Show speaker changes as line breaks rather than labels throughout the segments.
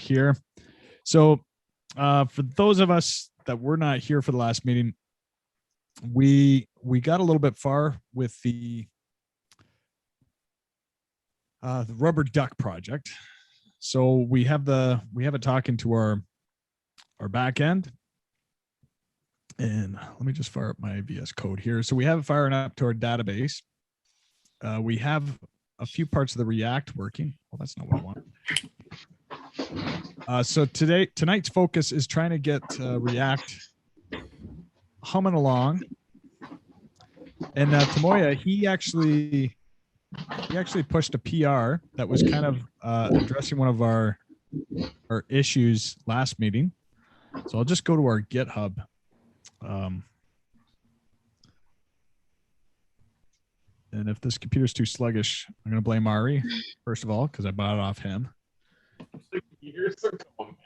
here. So for those of us that were not here for the last meeting, we got a little bit far with the RubberDuck project. So we have it talking to our back end. And let me just fire up my VS Code here. So we have it firing up to our database. We have a few parts of the React working. Well, that's not what I want. So tonight's focus is trying to get React humming along. And Tomoya, he actually pushed a PR that was kind of addressing one of our issues last meeting. So I'll just go to our GitHub. And if this computer's too sluggish, I'm going to blame Ari, first of all, because I bought it off him. Years ago,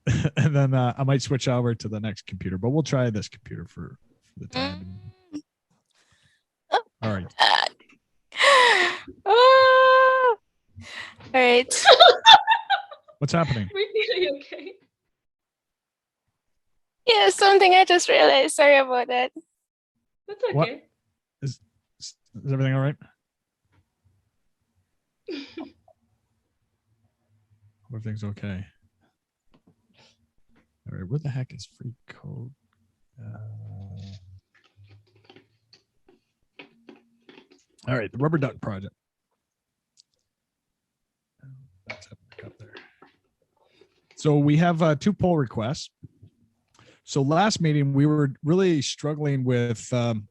man. And then I might switch over to the next computer, but we'll try this computer for the time. All right.
All right.
What's happening?
Are you okay?
Yeah, something I just realized. Sorry about that.
That's okay.
What? Is everything all right? Everything's okay. All right, where the heck is free code? All right, the RubberDuck project. That's up there. So we have 2 pull requests. So last meeting, we were really struggling with some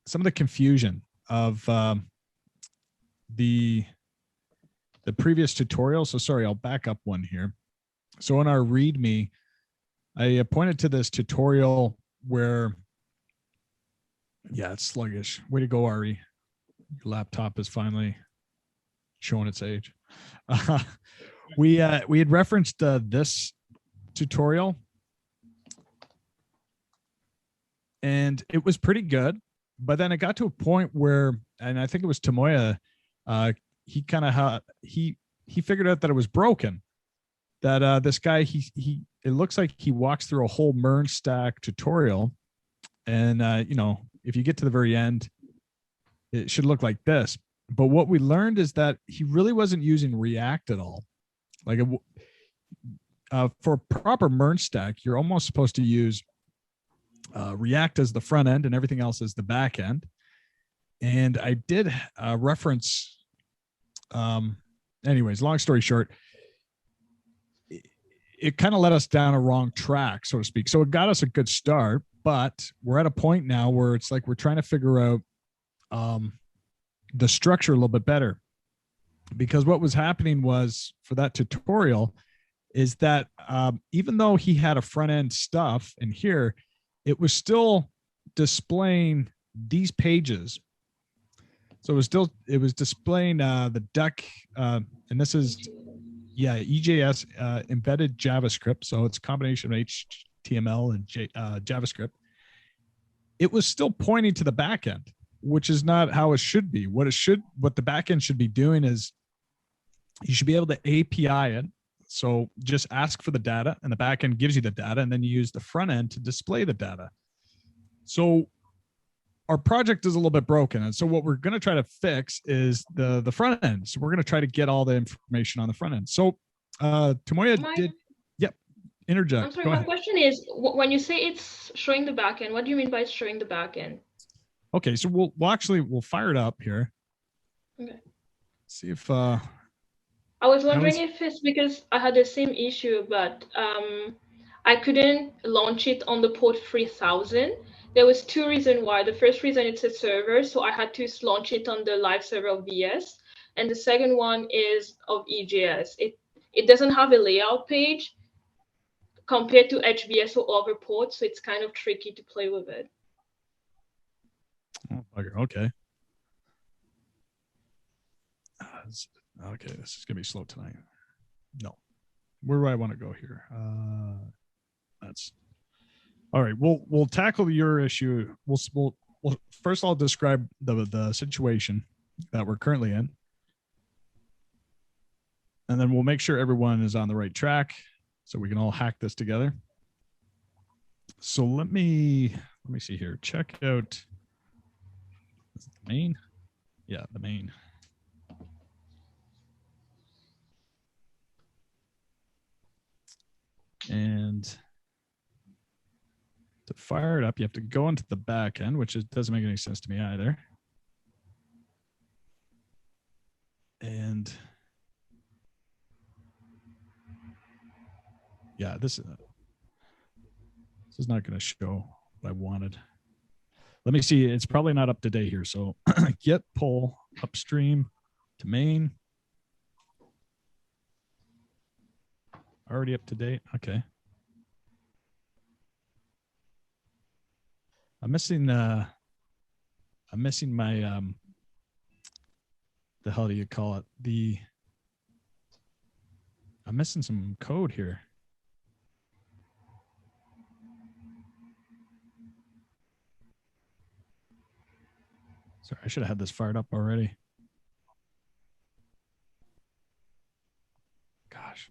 of the confusion of the previous tutorial. So sorry, I'll back up one here. So in our README, I pointed to this tutorial where, yeah, it's sluggish. Way to go, Ari. Your laptop is finally showing its age. We had referenced this tutorial, and it was pretty good. But then it got to a point where, and I think it was Tomoya, he kind of he figured out that it was broken. That this guy it looks like he walks through a whole MERN stack tutorial, and you know, if you get to the very end, it should look like this. But what we learned is that he really wasn't using React at all. Like for a proper MERN stack, you're almost supposed to use React as the front end and everything else as the back end. And I did reference, anyways, long story short, it kind of led us down a wrong track, so to speak. So it got us a good start, but we're at a point now where it's like we're trying to figure out the structure a little bit better. Because what was happening was, for that tutorial, is that even though he had a front end stuff in here, it was still displaying these pages. So it was displaying the duck, and this is, yeah, EJS embedded JavaScript. So it's a combination of HTML and JavaScript. It was still pointing to the back end, which is not how it should be. What the back end should be doing is you should be able to API it. So just ask for the data, and the back end gives you the data, and then you use the front end to display the data. So our project is a little bit broken. And so what we're going to try to fix is the front end. So we're going to try to get all the information on the front end. So Tomoya interject.
I'm sorry, my question is, when you say it's showing the back end, what do you mean by it's showing the back end?
Okay, so we'll fire it up here.
Okay.
See if
I was wondering if it's because I had the same issue, but I couldn't launch it on the port 3000. There was 2 reasons why. The first reason, it's a server, so I had to launch it on the live server of VS. And the second one is of EJS. It doesn't have a layout page compared to HBS or other ports, so it's kind of tricky to play with it.
Oh, okay. Okay, this is gonna be slow tonight. No, where do I want to go here? That's all right. We'll tackle your issue. We'll first I'll describe the situation that we're currently in, and then we'll make sure everyone is on the right track. so we can all hack this together. So let me see here. Check out the main. Yeah, the main. And to fire it up, you have to go into the back end, which doesn't make any sense to me either. And yeah, this is not going to show what I wanted. Let me see. It's probably not up to date here. So get pull upstream to main. Already up to date. Okay. I'm missing my the hell do you call it? I'm missing some code here. Sorry, I should have had this fired up already. Gosh.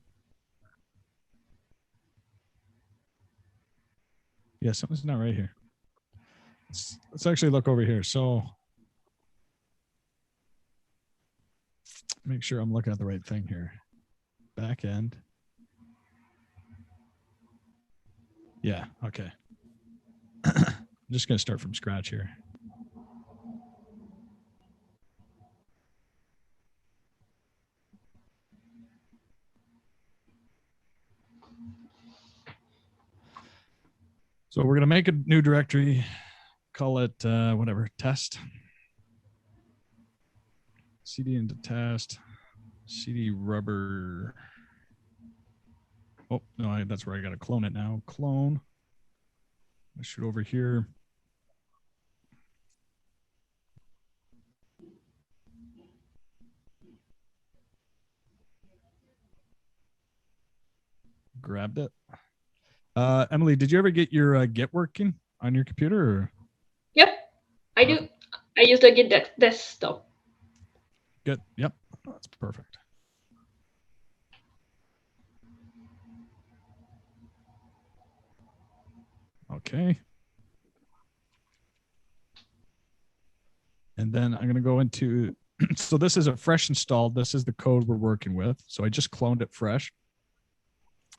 Yeah, something's not right here. Let's actually look over here. So make sure I'm looking at the right thing here. Back end. Yeah, okay. I'm just going to start from scratch here. So we're going to make a new directory, call it whatever, test. CD into test, CD rubber. Oh, no, that's where I got to clone it now. Clone. I shoot over here. Grabbed it. Emily, did you ever get your Git working on your computer? Or?
Yep, I do. I use the Git desktop.
Good. Yep, that's perfect. Okay. And then I'm going to go into, so this is a fresh installed. This is the code we're working with. So I just cloned it fresh.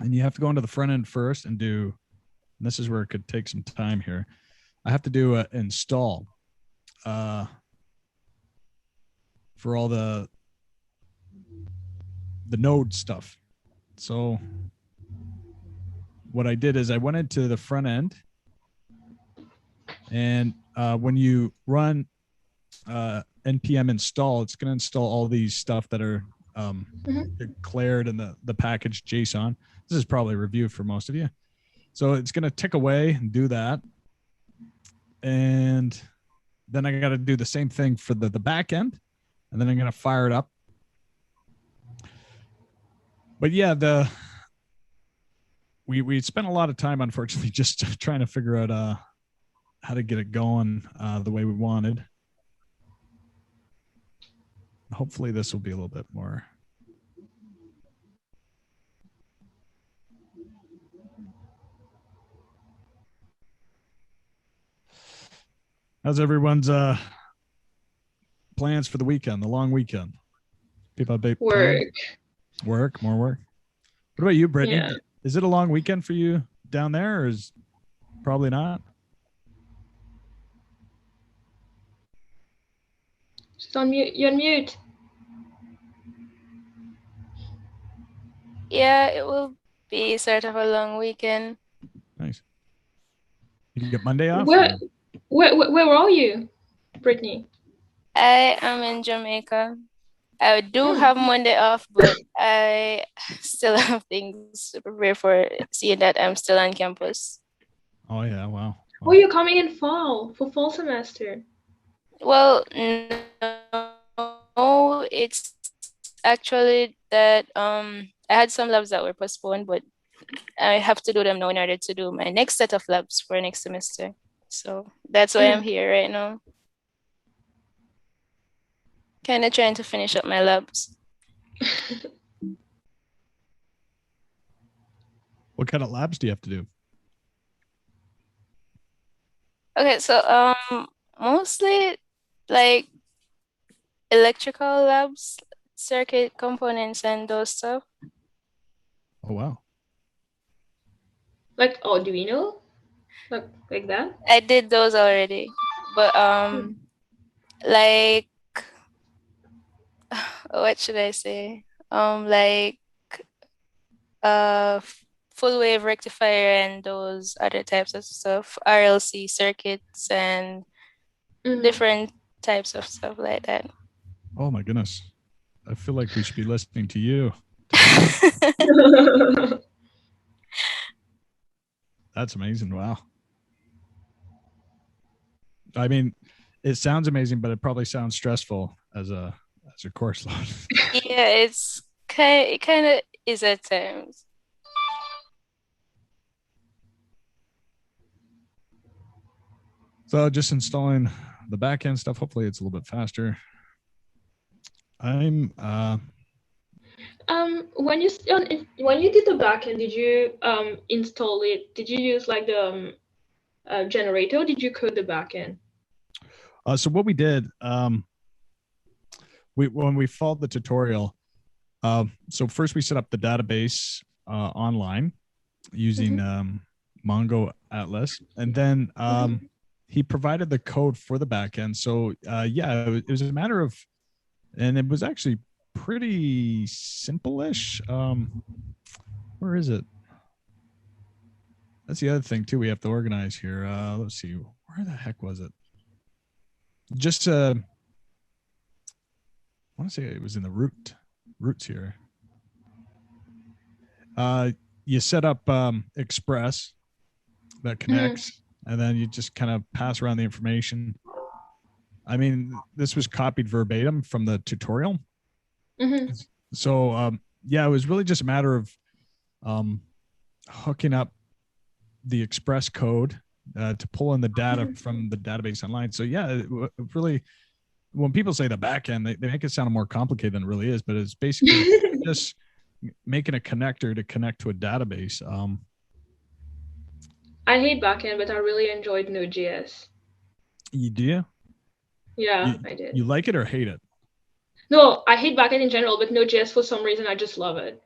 And you have to go into the front end first and do, and this is where it could take some time here. I have to do an install for all the node stuff. So what I did is I went into the front end, and when you run npm install, it's going to install all these stuff that are declared in the package JSON. This is probably a review for most of you. So it's going to tick away and do that. And then I got to do the same thing for the back end. And then I'm going to fire it up. But yeah, we spent a lot of time, unfortunately, just trying to figure out how to get it going the way we wanted. Hopefully this will be a little bit more. How's everyone's plans for the weekend, the long weekend? People have work, more work. What about you, Brittany? Yeah. Is it a long weekend for you down there, or is probably not?
She's on mute. You're on mute.
Yeah, it will be sort of a long weekend.
Nice. You get Monday off?
Where are you, Brittany?
I am in Jamaica. I do have Monday off, but I still have things to prepare for, seeing that I'm still on campus.
Oh, yeah. Wow.
Oh, you're coming in for fall semester.
Well, no, it's actually that I had some labs that were postponed, but I have to do them now in order to do my next set of labs for next semester. So that's why I'm here right now. Kind of trying to finish up my labs.
What kind of labs do you have to do?
Okay, so mostly like electrical labs, circuit components and those stuff.
Oh, wow.
Like Arduino, like that.
I did those already, but like what should I say? Like uh full wave rectifier and those other types of stuff, RLC circuits and different types of stuff like that.
Oh my goodness. I feel like we should be listening to you. That's amazing. Wow. I mean, it sounds amazing, but it probably sounds stressful as a course load.
Yeah, it kind of is at times.
So just installing the back end stuff. Hopefully it's a little bit faster. I'm
when you did the backend, did you install it? Did you use like the generator? Or did you code the backend?
So what we did, when we followed the tutorial, so first we set up the database online using Mongo Atlas, and then he provided the code for the backend. So yeah, it was a matter of, and it was actually pretty simple-ish. Where is it? That's the other thing too we have to organize here. Let's see, where the heck was it? Just I want to say it was in the roots here. You set up Express that connects, and then you just kind of pass around the information. I mean, this was copied verbatim from the tutorial. So yeah, it was really just a matter of hooking up the Express code to pull in the data from the database online. So yeah, it really, when people say the backend, they make it sound more complicated than it really is, but it's basically just making a connector to connect to a database.
I hate backend, but I really enjoyed Node.js.
You do?
Yeah, I did.
You like it or hate it?
No, I hate backend in general, but Node.js for some reason I just love it.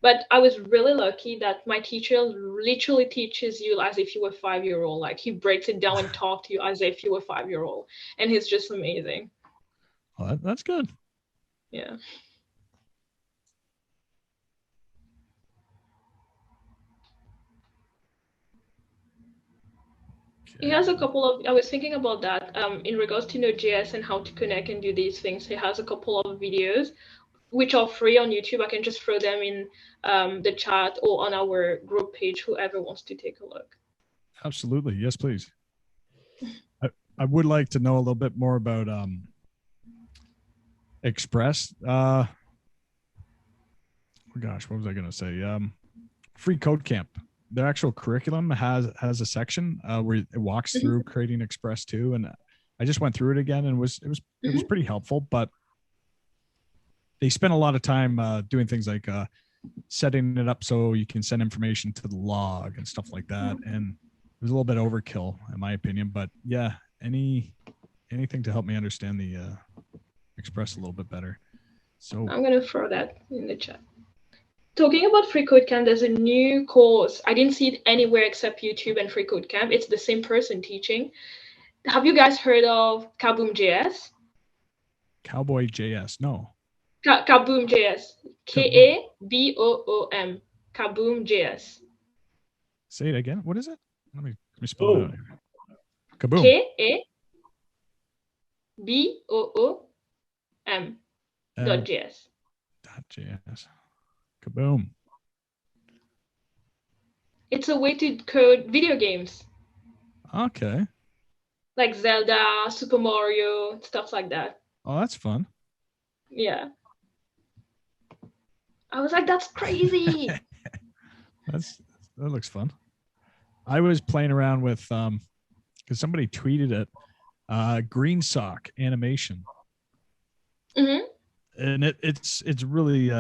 But I was really lucky that my teacher literally teaches you as if you were a 5-year-old. Like he breaks it down and talks to you as if you were a 5-year-old, and he's just amazing.
Oh, that's good.
Yeah. He has a couple of, I was thinking about that in regards to Node.js and how to connect and do these things. He has a couple of videos which are free on YouTube. I can just throw them in the chat or on our group page, whoever wants to take a look.
Absolutely. Yes, please. I would like to know a little bit more about Express. Oh gosh, what was I going to say? freeCodeCamp. Their actual curriculum has a section where it walks through creating Express too, and I just went through it again, and it was pretty helpful. But they spent a lot of time doing things like setting it up so you can send information to the log and stuff like that, and it was a little bit overkill in my opinion. But yeah, anything to help me understand the Express a little bit better. So
I'm gonna throw that in the chat. Talking about freeCodeCamp, there's a new course. I didn't see it anywhere except YouTube and freeCodeCamp. It's the same person teaching. Have you guys heard of Kaboom.js?
Cowboy JS, no.
Kaboom.js. Kaboom. Kaboom.js.
Say it again. What is it? Let me spell it out here. Kaboom.
Kaboom.js.
.js. Kaboom.
It's a way to code video games.
Okay.
Like Zelda, Super Mario, stuff like that.
Oh, that's fun.
Yeah. I was like, that's crazy.
That looks fun. I was playing around with because somebody tweeted it, green sock animation. And it's really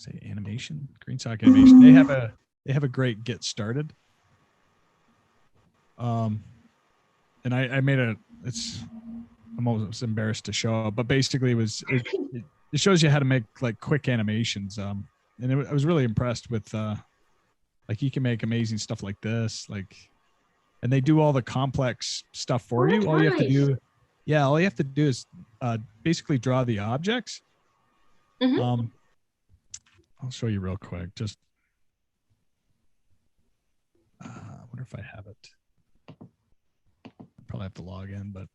say animation, Green Sock Animation. They have a great get started. And I made I'm almost embarrassed to show it, but basically it shows you how to make like quick animations. And I was really impressed with like you can make amazing stuff like this, like, and they do all the complex stuff for you. All you have to do, all you have to do is basically draw the objects.
Mm-hmm.
I'll show you real quick. Just I wonder if I have it. Probably have to log in, but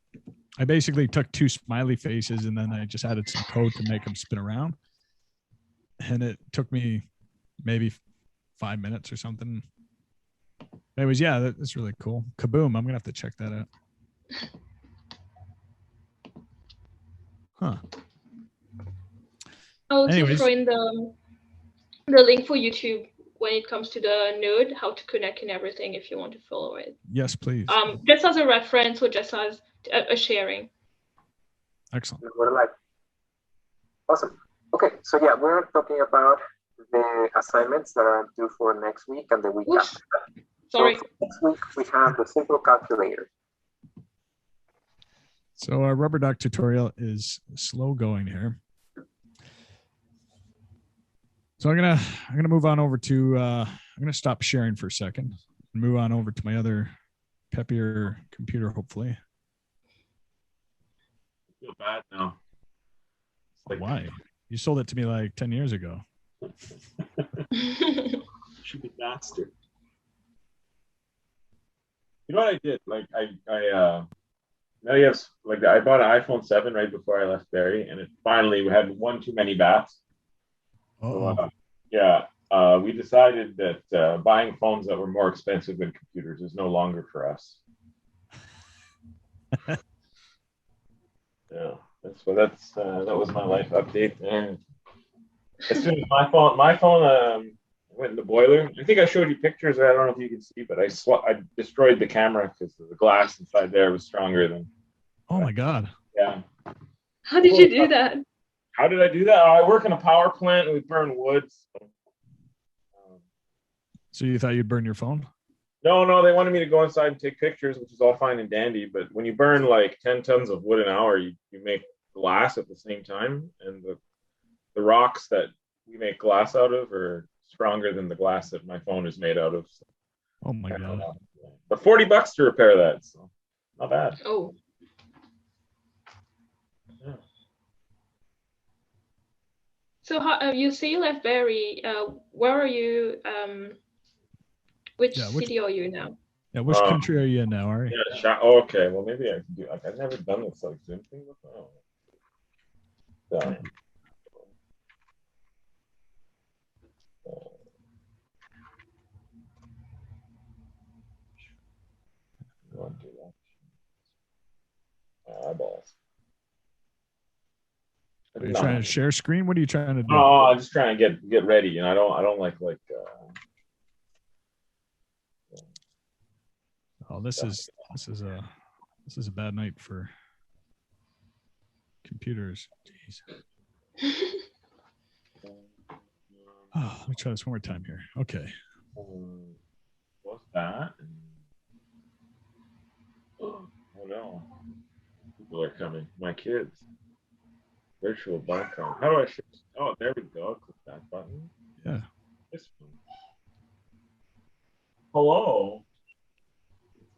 I basically took 2 smiley faces and then I just added some code to make them spin around. And it took me maybe 5 minutes or something. Anyways, yeah, that's really cool. Kaboom. I'm going to have to check that out. Huh.
I'll also throw in the link for YouTube when it comes to the node, how to connect and everything if you want to follow it.
Yes, please.
Just as a reference or just as a sharing.
Excellent.
Awesome. Okay, so yeah, we're talking about the assignments that are due for next week and the week after that.
Sorry.
So next week we have the simple calculator.
So our RubberDuck tutorial is slow going here. So I'm gonna move on over to I'm gonna stop sharing for a second and move on over to my other peppier computer, hopefully.
I feel bad now.
Like, why? You sold it to me like 10 years ago.
Should be faster. You know what I did? Like I now you have like I bought an iPhone 7 right before I left Barrie, and it finally had one too many bats. So, we decided that buying phones that were more expensive than computers is no longer for us. Yeah, that was my life update. And as soon as my phone went in the boiler, I think I showed you pictures. I don't know if you can see, but I destroyed the camera because the glass inside there was stronger than.
Oh my God!
Yeah.
How did you do that?
How did I do that? I work in a power plant and we burn wood.
So you thought you'd burn your phone?
No, they wanted me to go inside and take pictures, which is all fine and dandy. But when you burn like 10 tons of wood an hour, you make glass at the same time. And the rocks that we make glass out of are stronger than the glass that my phone is made out of. So,
oh my God.
But $40 to repair that. So not bad.
Oh.
Yeah.
So how, you say you left Barrie. Where are you? Which city are you now?
Yeah, which country are you in now, Ari?
Yeah, okay. Well, maybe I can do. Like, I've never done this like Zoom thing before. Done. Eyeballs.
Are you trying to share screen? What are you trying to do?
Oh, I'm just trying to get ready, and I don't like.
Oh, this is a bad night for computers. Jeez. Oh, let me try this one more time here. Okay.
What's that? Oh no! People are coming. My kids. Virtual barcode. How do I share? Oh, there we go. Click that button.
Yeah.
This one. Hello.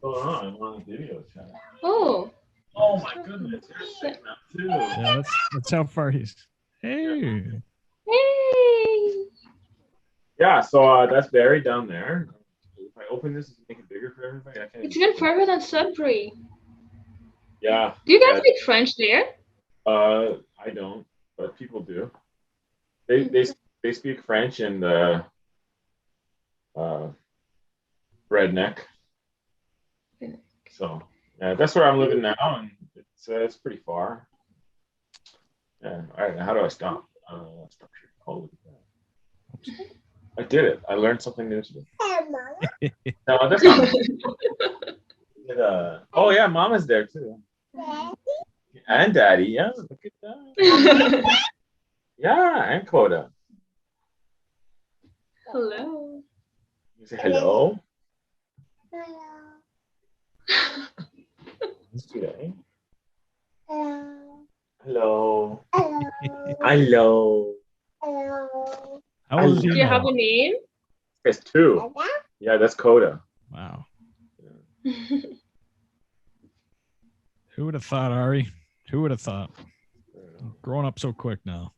What's going on? I'm on the video chat.
Oh.
Oh my goodness. You're sick now too.
Yeah, that's how far he's. Hey.
Hey.
Yeah, so that's Barrie down there. If I open this, does it make it bigger for everybody?
It's even further than Sudbury.
Yeah.
Do you guys speak French there?
I don't, but people do. They speak French and redneck. So that's where I'm living now, and it's pretty far. Yeah. All right. How do I stop? Stop here. Holy cow. I did it. I learned something new today. No, that's not. Oh yeah, Mama's there too. And Daddy, yeah, look at that. Yeah, and Coda.
Hello.
You say hello? Let's do that. Eh? Hello. Hello.
How old is
Do
he
you
now?
have a name?
It's 2. Yeah, that's Coda.
Wow. Who would have thought, Ari? Who would have thought? Growing up so quick now.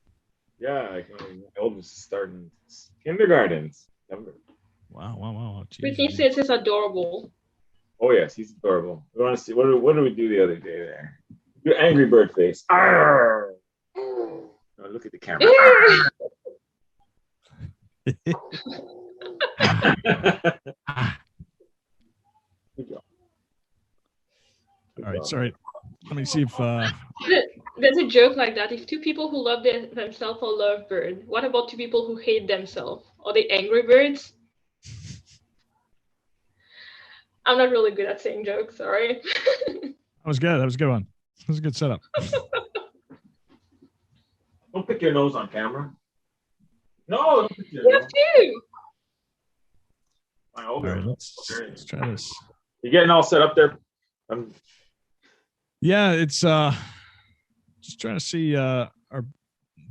Yeah, my oldest is starting kindergarten.
Wow.
Brittany
Jesus.
says it's adorable.
Oh yes, he's adorable. We want to see what did we do the other day there? Your Angry Bird face. Arr! Oh, look at the camera. Good job.
All right, sorry. Let me see if
There's a joke like that. If 2 people who love themselves are lovebird, what about 2 people who hate themselves? Are they angry birds? I'm not really good at saying jokes, sorry.
that was good. That was a good one. That was a good setup.
Don't pick your nose on camera. No, don't pick your
You
nose.
have to.
All
All right, let's try this.
You getting all set up there?
Yeah, it's just trying to see our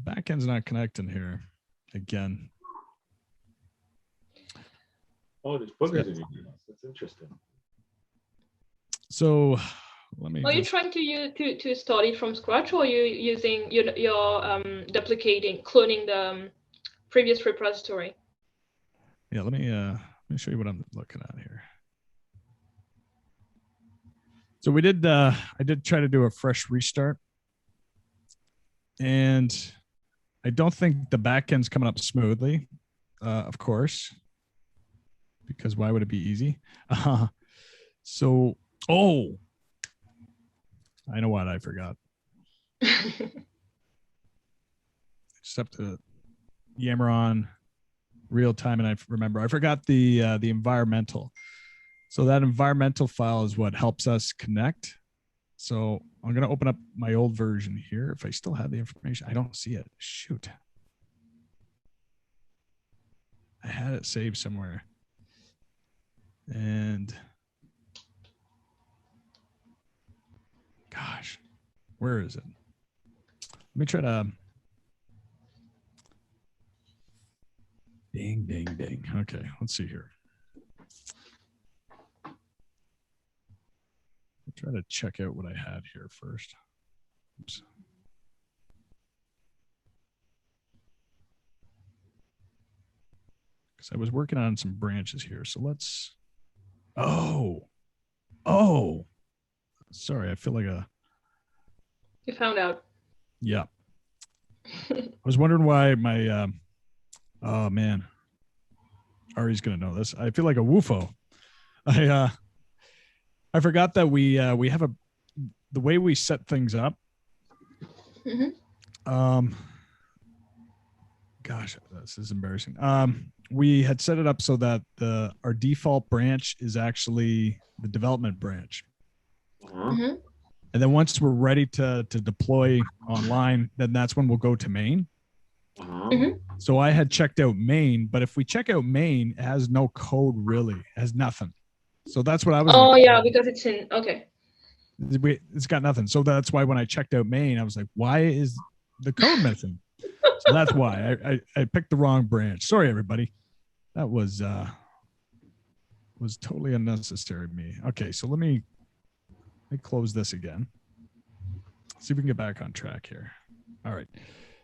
backend's not connecting here again.
Oh, there's boogers in your nose. That's interesting.
So let me.
Are you trying to start it from scratch, or are you using your cloning the previous repository?
Yeah, let me show you what I'm looking at here. So we did. I did try to do a fresh restart, and I don't think the backend's coming up smoothly. Of course, because why would it be easy? So, oh, I know what I forgot. Just have to yammer on real time, and I remember I forgot the environmental. So that environmental file is what helps us connect. So I'm going to open up my old version here. If I still have the information, I don't see it. Shoot. I had it saved somewhere. And gosh, where is it? Let me try to. Ding. Okay, let's see here. I'll try to check out what I had here first. Oops. Because I was working on some branches here. So let's. Oh. Sorry, I feel like a.
You found out.
Yeah. I was wondering why my. Oh man. Ari's gonna know this. I feel like a woofo. I forgot that we have the way we set things up.
Mm-hmm.
Gosh, this is embarrassing. We had set it up so that our default branch is actually the development branch.
Mm-hmm.
And then once we're ready to deploy online, then that's when we'll go to main.
Mm-hmm.
So I had checked out main, but if we check out main, it has no code really. It has nothing. So that's what I was.
Oh yeah, because it's in okay.
It's got nothing. So that's why when I checked out main, I was like, why is the code missing? So that's why I picked the wrong branch. Sorry, everybody. That was totally unnecessary of me. Okay, so let me close this again. See if we can get back on track here. All right.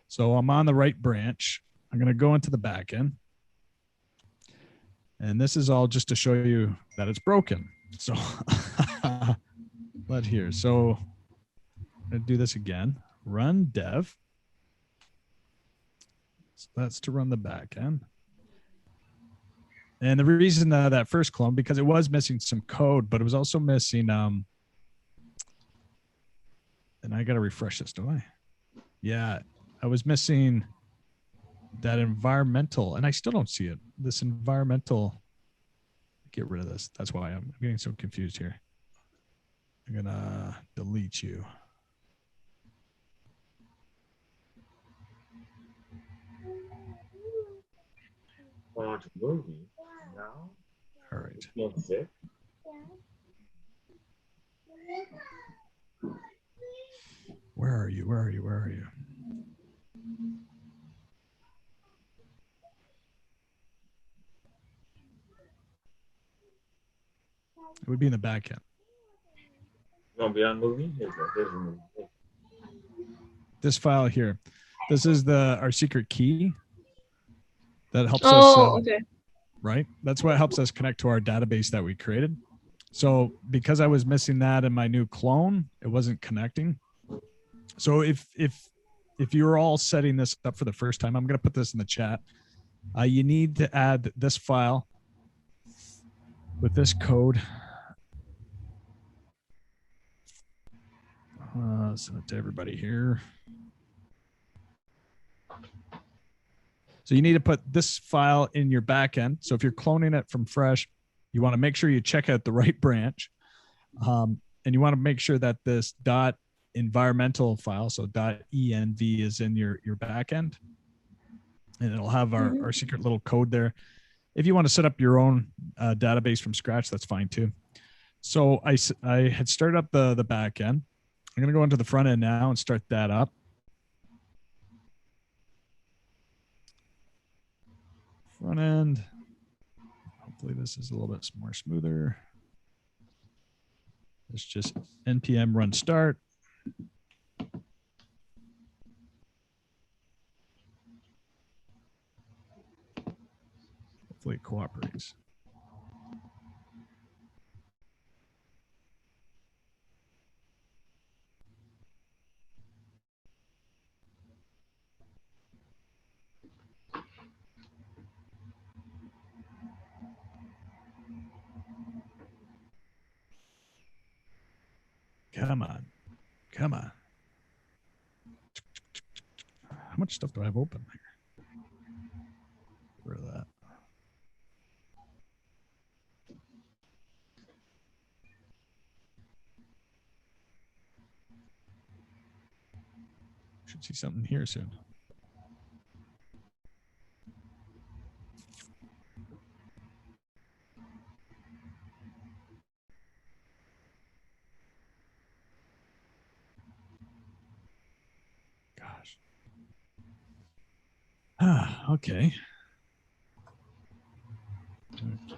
So I'm on the right branch. I'm going to go into the back end. And this is all just to show you that it's broken. So let here. So I'm going to do this again. Run dev. So that's to run the back end. And the reason that first clone, because it was missing some code, but it was also missing, and I got to refresh this, don't I? Yeah, I was missing that environmental, and I still don't see it. This environmental, get rid of this. That's why I'm getting so confused here. I'm going to delete you.
watch a movie now.
All right.
Getting sick.
Where are you? Where are you? Where are you? It would be in the back end.
You want to be on movie? Here's a movie.
This file here. This is our secret key that helps us.
Okay.
Right? That's what helps us connect to our database that we created. So because I was missing that in my new clone, it wasn't connecting. So if you're all setting this up for the first time, I'm going to put this in the chat. You need to add this file with this code. Send it to everybody here. So you need to put this file in your backend. So if you're cloning it from fresh, you want to make sure you check out the right branch. And you want to make sure that this .environmental file, so .env is in your backend. And it'll have our secret little code there. If you want to set up your own database from scratch, that's fine too. So I had started up the backend. I'm going to go into the front end now and start that up. Front end. Hopefully this is a little bit more smoother. It's just npm run start. Hopefully it cooperates. Come on. Come on. How much stuff do I have open here? Where that? Should see something here soon. Gosh. Okay.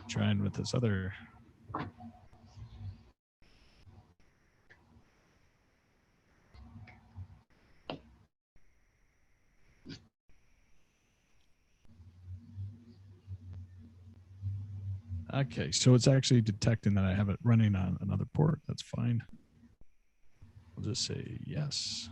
Trying with this other. Okay, so it's actually detecting that I have it running on another port. That's fine. I'll just say yes.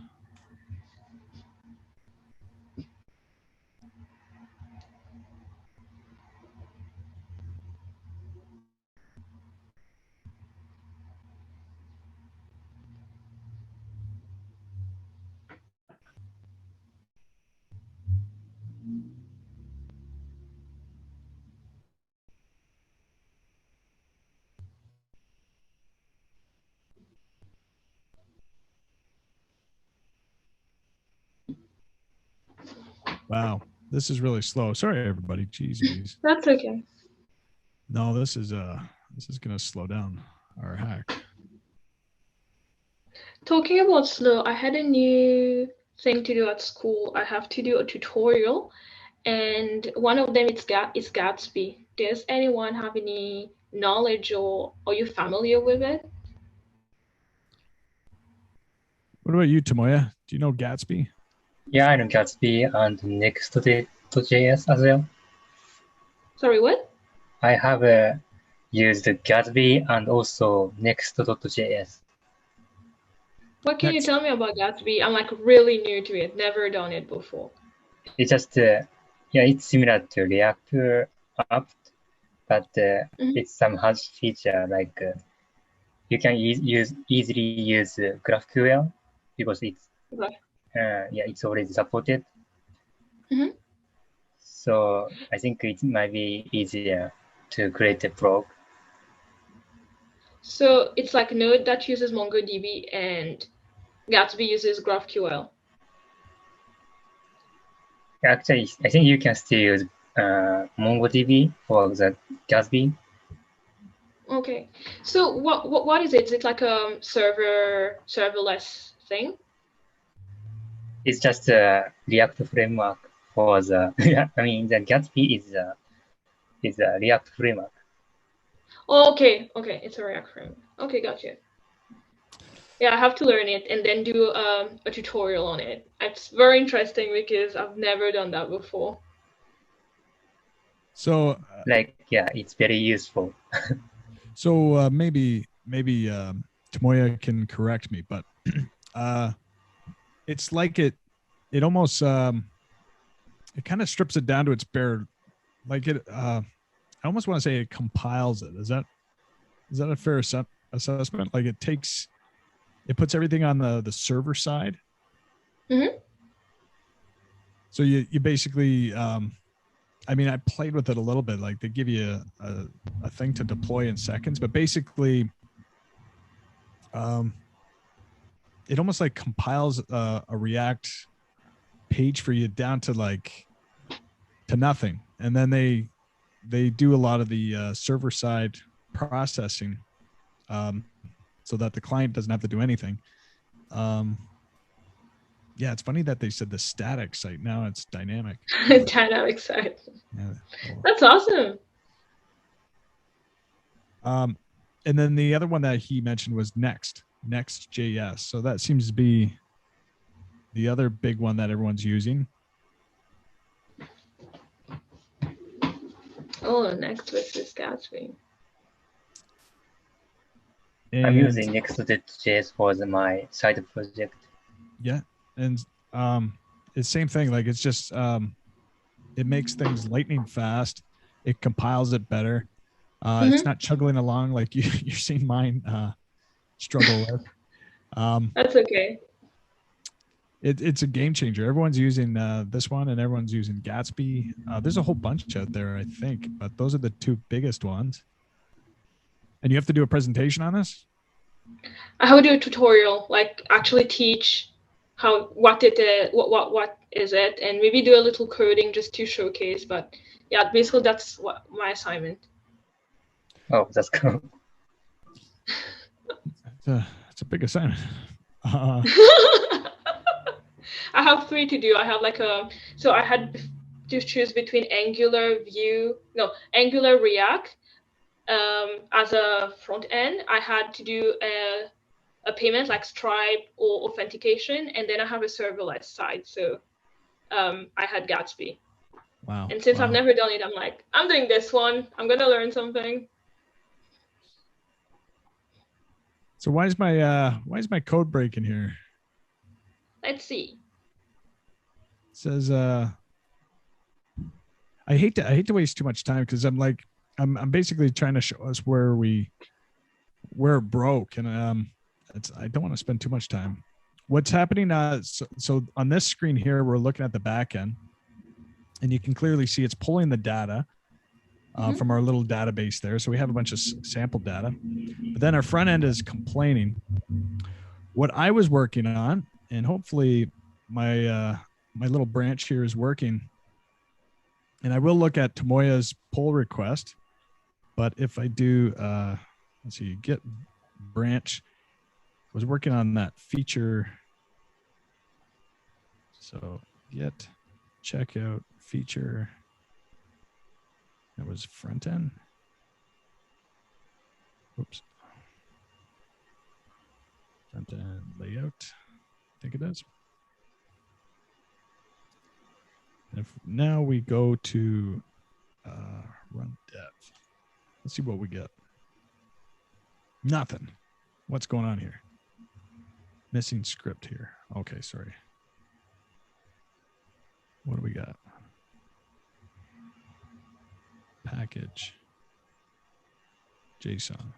Wow, this is really slow. Sorry, everybody. Jeez.
That's okay.
No, this is gonna slow down our hack.
Talking about slow, I had a new thing to do at school. I have to do a tutorial, and one of them is Gatsby. Does anyone have any knowledge, or are you familiar with it?
What about you, Tomoya? Do you know Gatsby?
Yeah, I know Gatsby and Next.js as well.
Sorry, what?
I have used Gatsby and also Next.js.
What can you tell me about Gatsby? I'm like really new to it. Never done it before.
It's just, it's similar to React app, but it's some has feature like you can easily use GraphQL because it's it's already supported. So I think it might be easier to create a blog.
So it's like Node that uses MongoDB and Gatsby uses GraphQL.
Actually, I think you can still use MongoDB for the Gatsby.
Okay. So what is it? Is it like a serverless thing?
It's just a React framework for the. I mean, the Gatsby is a React framework.
Oh, okay. Okay, it's a React framework. Okay, gotcha. Yeah, I have to learn it and then do a tutorial on it. It's very interesting because I've never done that before.
So,
it's very useful.
so maybe Tomoya can correct me, but it's like it almost it kind of strips it down to its bare, like it. I almost want to say it compiles it. Is that a fair assessment? Like it puts everything on the server side.
Mm-hmm.
So you basically, I mean, I played with it a little bit. Like they give you a thing to deploy in seconds, but basically, it almost like compiles a React page for you down to nothing, and then they do a lot of the server side processing, so that the client doesn't have to do anything. Yeah, it's funny that they said the static site. Now it's dynamic.
Dynamic site.
Yeah, cool.
That's awesome.
And then the other one that he mentioned was Next.js. So that seems to be the other big one that everyone's using.
Oh, Next versus Gatsby.
I'm using Next.js for my side project.
Yeah, and it's same thing. Like it's just it makes things lightning fast. It compiles it better. It's not chugging along like you're seeing mine struggle with.
That's okay.
It's a game changer. Everyone's using this one, and everyone's using Gatsby. There's a whole bunch out there, I think, but those are the two biggest ones. And you have to do a presentation on this?
I will do a tutorial, like actually teach what is it, and maybe do a little coding just to showcase. But yeah, basically that's what my assignment.
Oh, that's cool.
It's a big assignment.
I have 3 to do. I have so I had to choose between Angular, React. As a front end, I had to do a payment like Stripe or authentication, and then I have a serverless side. So I had Gatsby.
Wow.
And since I've never done it, I'm like, I'm doing this one. I'm gonna learn something.
So why is my code breaking here?
Let's see.
It says I hate to waste too much time because I'm basically trying to show us where it broke, and I don't want to spend too much time. What's happening? So on this screen here, we're looking at the back end, and you can clearly see it's pulling the data from our little database there. So we have a bunch of sample data, but then our front end is complaining. What I was working on, and hopefully my little branch here is working. And I will look at Tomoya's pull request, but if I do, let's see, get branch, I was working on that feature. So get checkout feature. That was front end. Oops. Front end layout. I think it is. If now we go to run dev, let's see what we get. Nothing. What's going on here? Missing script here. Okay, sorry. What do we got? Package. JSON.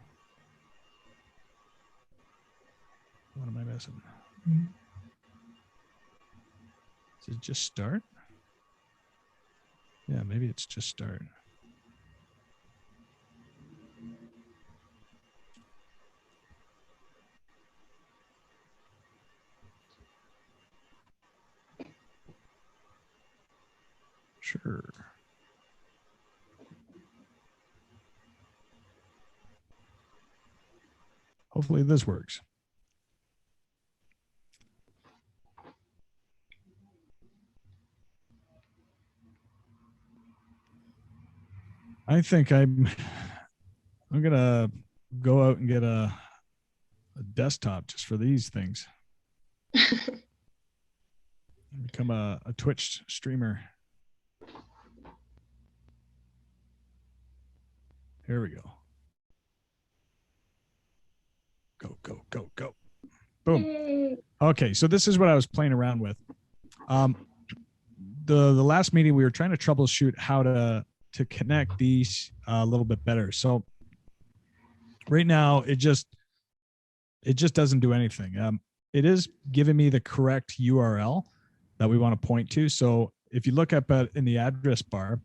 What am I missing? Does it just start? Yeah, maybe it's just start. Sure. Hopefully this works. I think I'm gonna go out and get a desktop just for these things. Become a Twitch streamer. Here we go. Go, go, go, go. Boom.
Yay.
Okay, so this is what I was playing around with. The last meeting we were trying to troubleshoot how to connect these a little bit better. So right now it just doesn't do anything. It is giving me the correct URL that we want to point to. So if you look up in the address bar,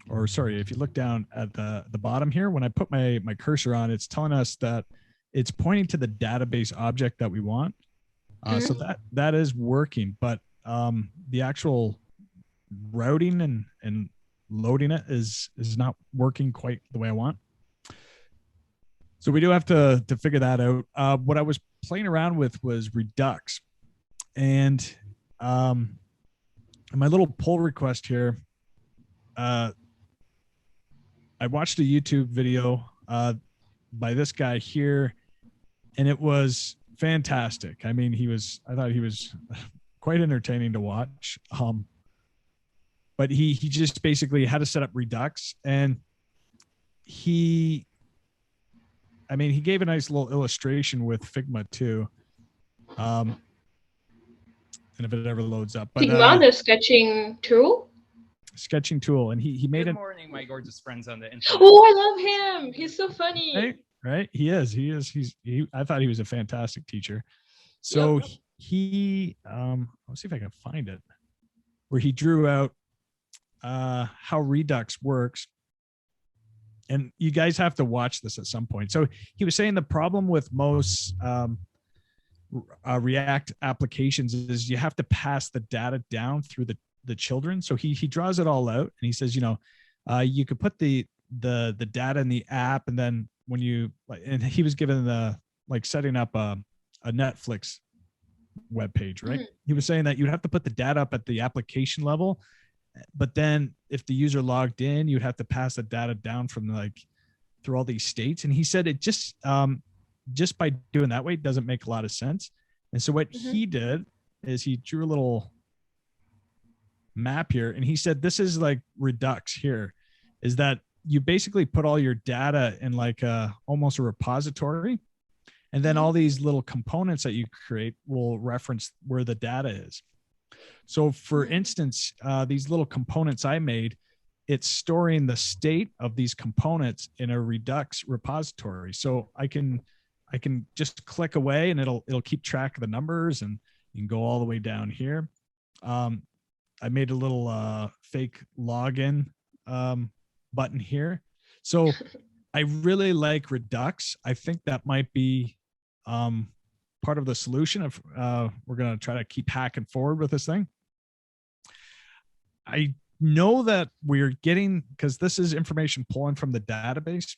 or sorry, if you look down at the bottom here, when I put my cursor on, it's telling us that it's pointing to the database object that we want. So that is working, but the actual routing and loading it is not working quite the way I want. So we do have to figure that out. What I was playing around with was Redux, and my little pull request here. I watched a YouTube video by this guy here, and it was fantastic. I mean, I thought he was quite entertaining to watch. But he just basically had to set up Redux, and he gave a nice little illustration with Figma too. And if it ever loads up, but
Figma, the sketching tool.
And he made it.
Good morning, my gorgeous friends on the internet.
Oh, I love him. He's so funny.
Right. He is. I thought he was a fantastic teacher. So he let's see if I can find it, where he drew out how Redux works. And you guys have to watch this at some point. So he was saying the problem with most React applications is you have to pass the data down through the children. So he draws it all out, and he says, you could put the data in the app, and then when you, and he was given setting up a Netflix web page, right? He was saying that you'd have to put the data up at the application level, but then if the user logged in, you'd have to pass the data down from through all these states. And he said it just by doing that way doesn't make a lot of sense. And so what he did is he drew a little map here, and he said this is like Redux here, is that you basically put all your data in almost a repository, and then all these little components that you create will reference where the data is. So for instance, these little components I made, it's storing the state of these components in a Redux repository. So I can just click away, and it'll keep track of the numbers, and you can go all the way down here. I made a little fake login button here. So I really like Redux. I think that might be part of the solution if we're going to try to keep hacking forward with this thing. I know that we're getting, because this is information pulling from the database,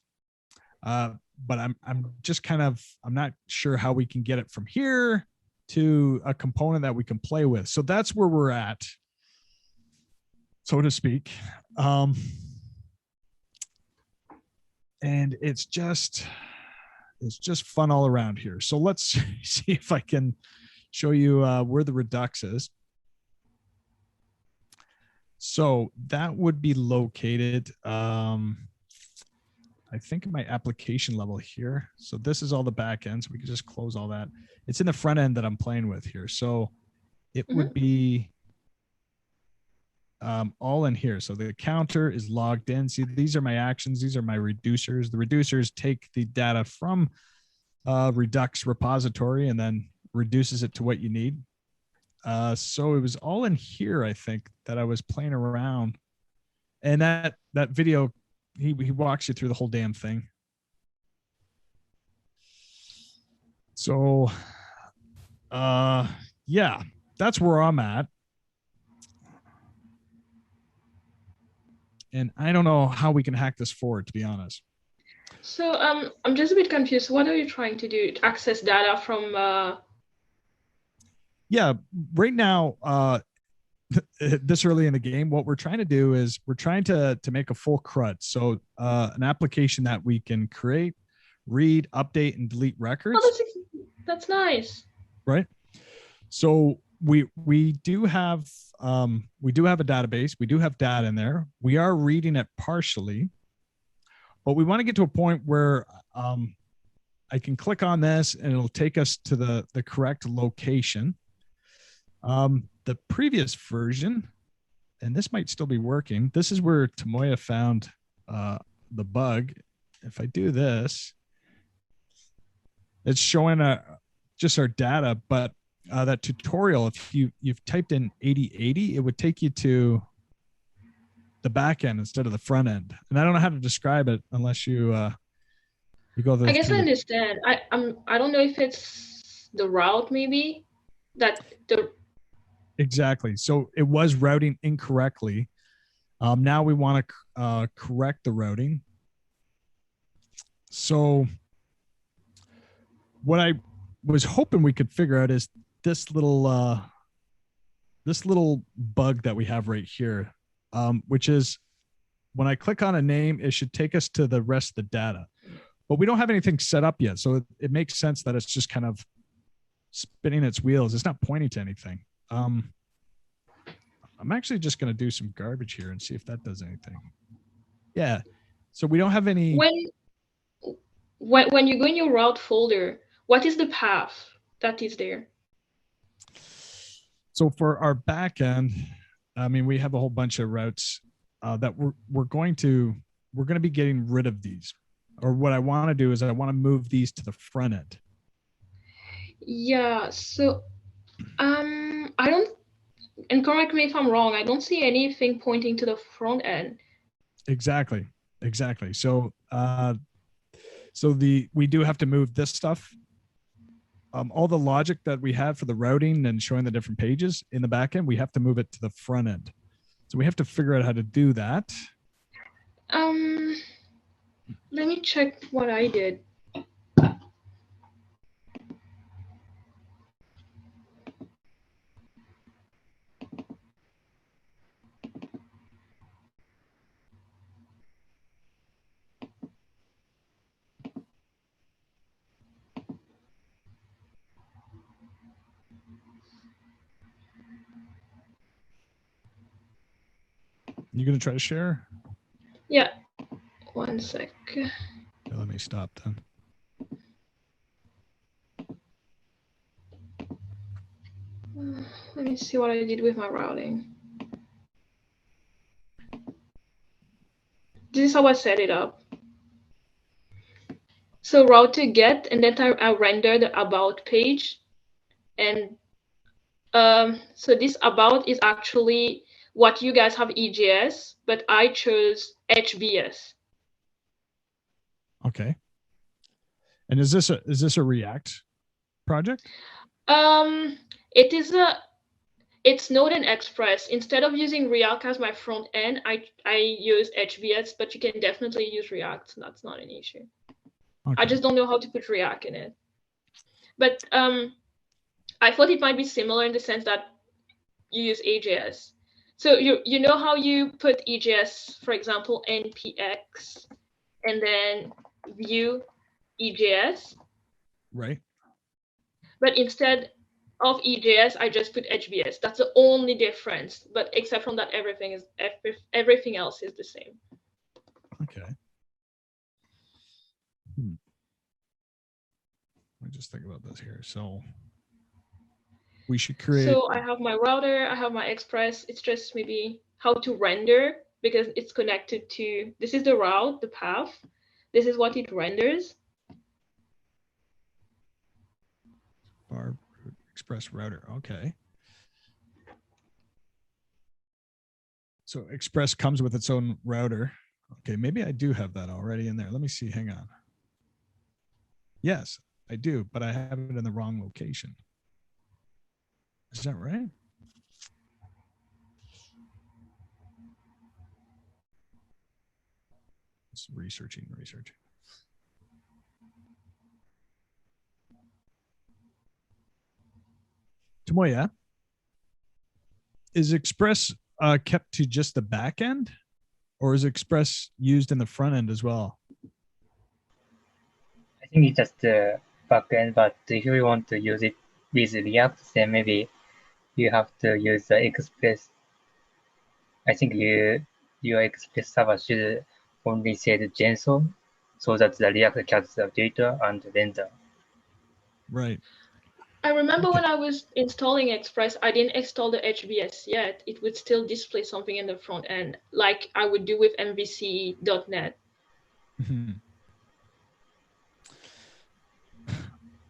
but I'm just I'm not sure how we can get it from here to a component that we can play with. So that's where we're at, so to speak. And it's just fun all around here. So let's see if I can show you where the Redux is. So that would be located, I think, in my application level here. So this is all the back end. So we can just close all that. It's in the front end that I'm playing with here. So it would be all in here. So the counter is logged in. See, these are my actions. These are my reducers. The reducers take the data from Redux repository and then reduces it to what you need. So it was all in here, I think, that I was playing around. And that video, he walks you through the whole damn thing. So yeah, that's where I'm at. And I don't know how we can hack this forward, to be honest.
So I'm just a bit confused. What are you trying to do? To access data from
Yeah, right now, this early in the game, what we're trying to do is we're trying to make a full CRUD. So an application that we can create, read, update, and delete records.
Oh, that's nice.
Right. So we do have a database. We do have data in there. We are reading it partially, but we want to get to a point where I can click on this and it'll take us to the correct location. The previous version, and this might still be working. This is where Tamoya found the bug. If I do this, it's showing just our data, but that tutorial, if you've typed in 8080, it would take you to the back end instead of the front end. And I don't know how to describe it unless you go there.
I guess I understand. I don't know if it's the route maybe that the
Exactly. So it was routing incorrectly. Now we want to correct the routing. So what I was hoping we could figure out is this little bug that we have right here, which is when I click on a name, it should take us to the rest of the data. But we don't have anything set up yet. So it makes sense that it's just kind of spinning its wheels. It's not pointing to anything. I'm actually just going to do some garbage here and see if that does anything. Yeah. So we don't have any.
When you go in your route folder, what is the path that is there?
So for our backend, I mean, we have a whole bunch of routes that we're going to be getting rid of these. Or what I want to do is I want to move these to the front end.
Yeah. So I don't. And correct me if I'm wrong, I don't see anything pointing to the front end.
Exactly. So we do have to move this stuff. All the logic that we have for the routing and showing the different pages in the back end, we have to move it to the front end. So we have to figure out how to do that.
Let me check what I did.
You gonna try to share?
Yeah. One sec.
Yeah, let me stop then.
Let me see what I did with my routing. This is how I set it up. So route to get, and then I render the about page. And so this about is actually what you guys have EJS, but I chose HBS.
Okay. And is this a React project?
It's Node and Express. Instead of using React as my front end, I use HBS, but you can definitely use React. So that's not an issue. Okay. I just don't know how to put React in it. But I thought it might be similar in the sense that you use EJS. So you know how you put EJS, for example, npx, and then view EJS? Right. But instead of EJS, I just put HBS. That's the only difference. But except from that, everything else is the same.
Okay. Let me just think about this here. So we should create.
So I have my router, I have my Express. It's just maybe how to render because it's connected to, this is the route, the path. This is what it renders.
Bar Express router. Okay. So Express comes with its own router. Okay, maybe I do have that already in there. Let me see. Hang on. Yes, I do, but I have it in the wrong location. Is that right? It's researching. Tomoya, is Express kept to just the back end, or is Express used in the front end as well?
I think it's just the back end, but if you want to use it with React, then maybe you have to use the Express. I think your Express server should only say the JSON so that the React catches the data and render.
Right.
I remember
Okay.
when I was installing Express, I didn't install the HBS yet. It would still display something in the front end, like I would do with MVC.NET.
Mhm.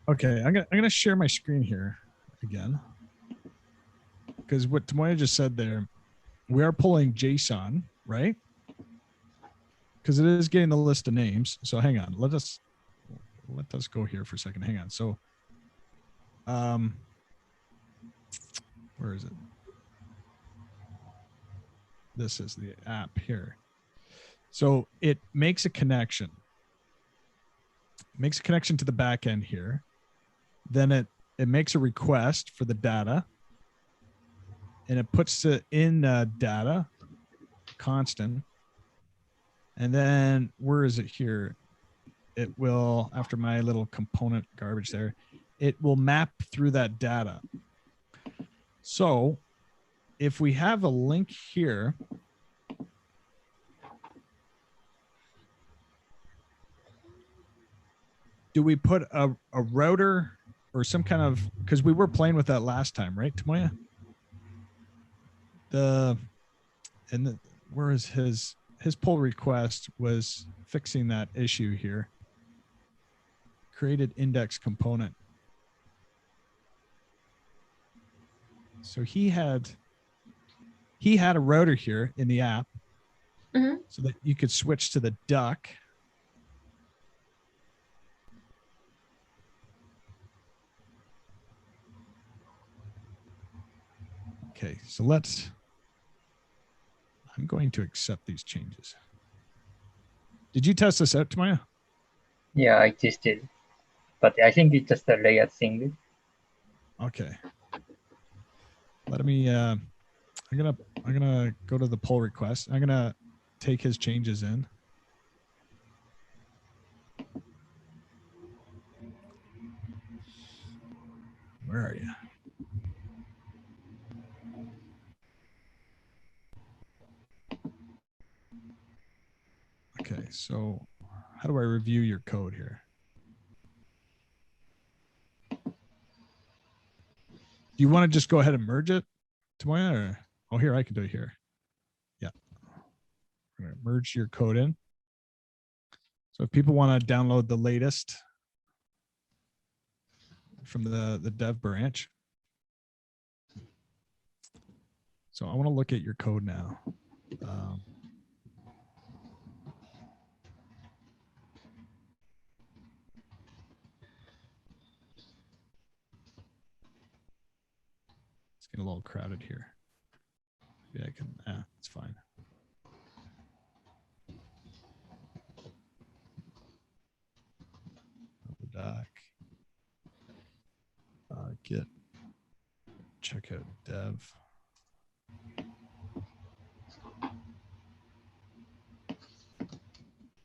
Okay, I'm gonna share my screen here again, because what Tomoya just said there, we are pulling JSON, right? Because it is getting the list of names. So hang on, let us go here for a second. Hang on. So, where is it? This is the app here. So it makes a connection. Makes a connection to the back end here. Then it makes a request for the data, and it puts it in data constant. And then where is it here? It will, after my little component garbage there, it will map through that data. So if we have a link here, do we put a router or some kind of, because we were playing with that last time, right, Tomoya? Where is his pull request was fixing that issue here. Created index component. So he had a router here in the app, so that you could switch to the duck. Okay, so I'm going to accept these changes. Did you test this out, Tomoya?
Yeah, I tested, but I think it's just a layer thing.
Okay. Let me, I'm gonna go to the pull request. I'm gonna take his changes in. Where are you? Okay, so how do I review your code here? Do you want to just go ahead and merge it, Tomoya? Or, oh, here, I can do it here. Yeah. I'm going to merge your code in. So if people want to download the latest from the dev branch. So I want to look at your code now. It's getting a little crowded here. Maybe I can, it's fine. RubberDuck. Git. Check out dev.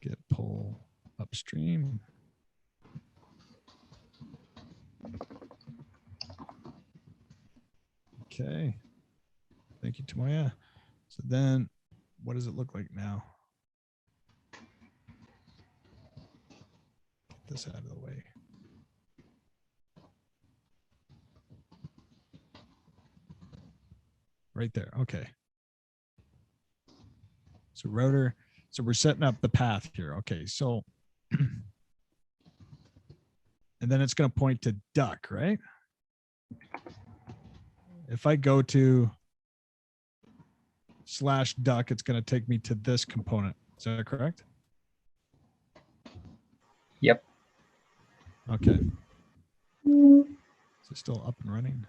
Git pull upstream. Okay. Thank you, Tomoya. So then what does it look like now? Get this out of the way. Right there. Okay. So router. So we're setting up the path here. Okay. So, and then it's going to point to duck, right? If I go to /duck, it's going to take me to this component. Is that correct?
Yep.
Okay. Is it still up and running?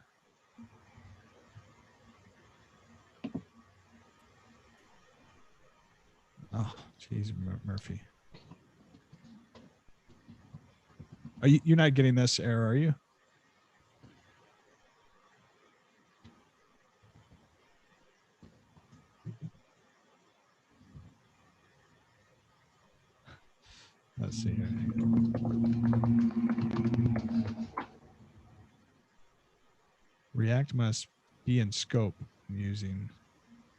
Oh, geez, Murphy. You're not getting this error, are you? Let's see here. React must be in scope using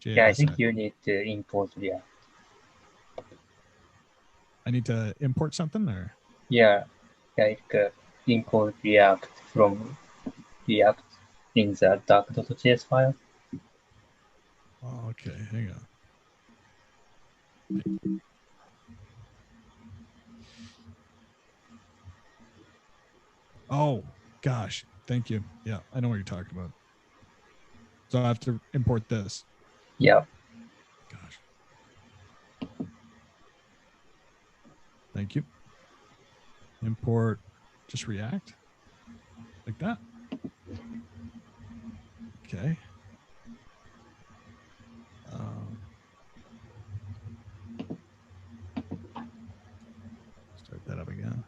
JS.
Yeah, I think you need to import React.
I need to import something or?
Yeah, like import React from React in the duck.js file.
Oh, okay, hang on. Oh, gosh. Thank you. Yeah, I know what you're talking about. So I have to import this.
Yeah.
Gosh. Thank you. Import just React like that. Okay. Start that up again.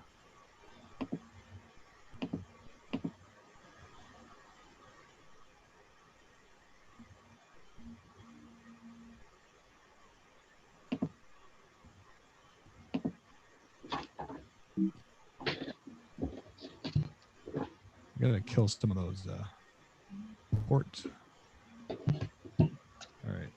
I gotta kill some of those ports. All right.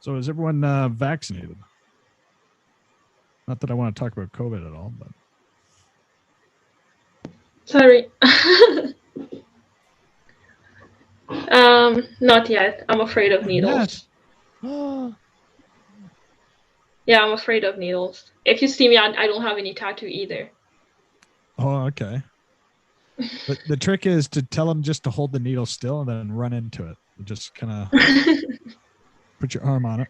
So is everyone vaccinated? Not that I want to talk about COVID at all, but.
Sorry. Not yet. I'm afraid of needles.
Yes.
Yeah, I'm afraid of needles. If you see me, I don't have any tattoo either.
Oh, okay. But the trick is to tell them just to hold the needle still and then run into it. Just kind of put your arm on it.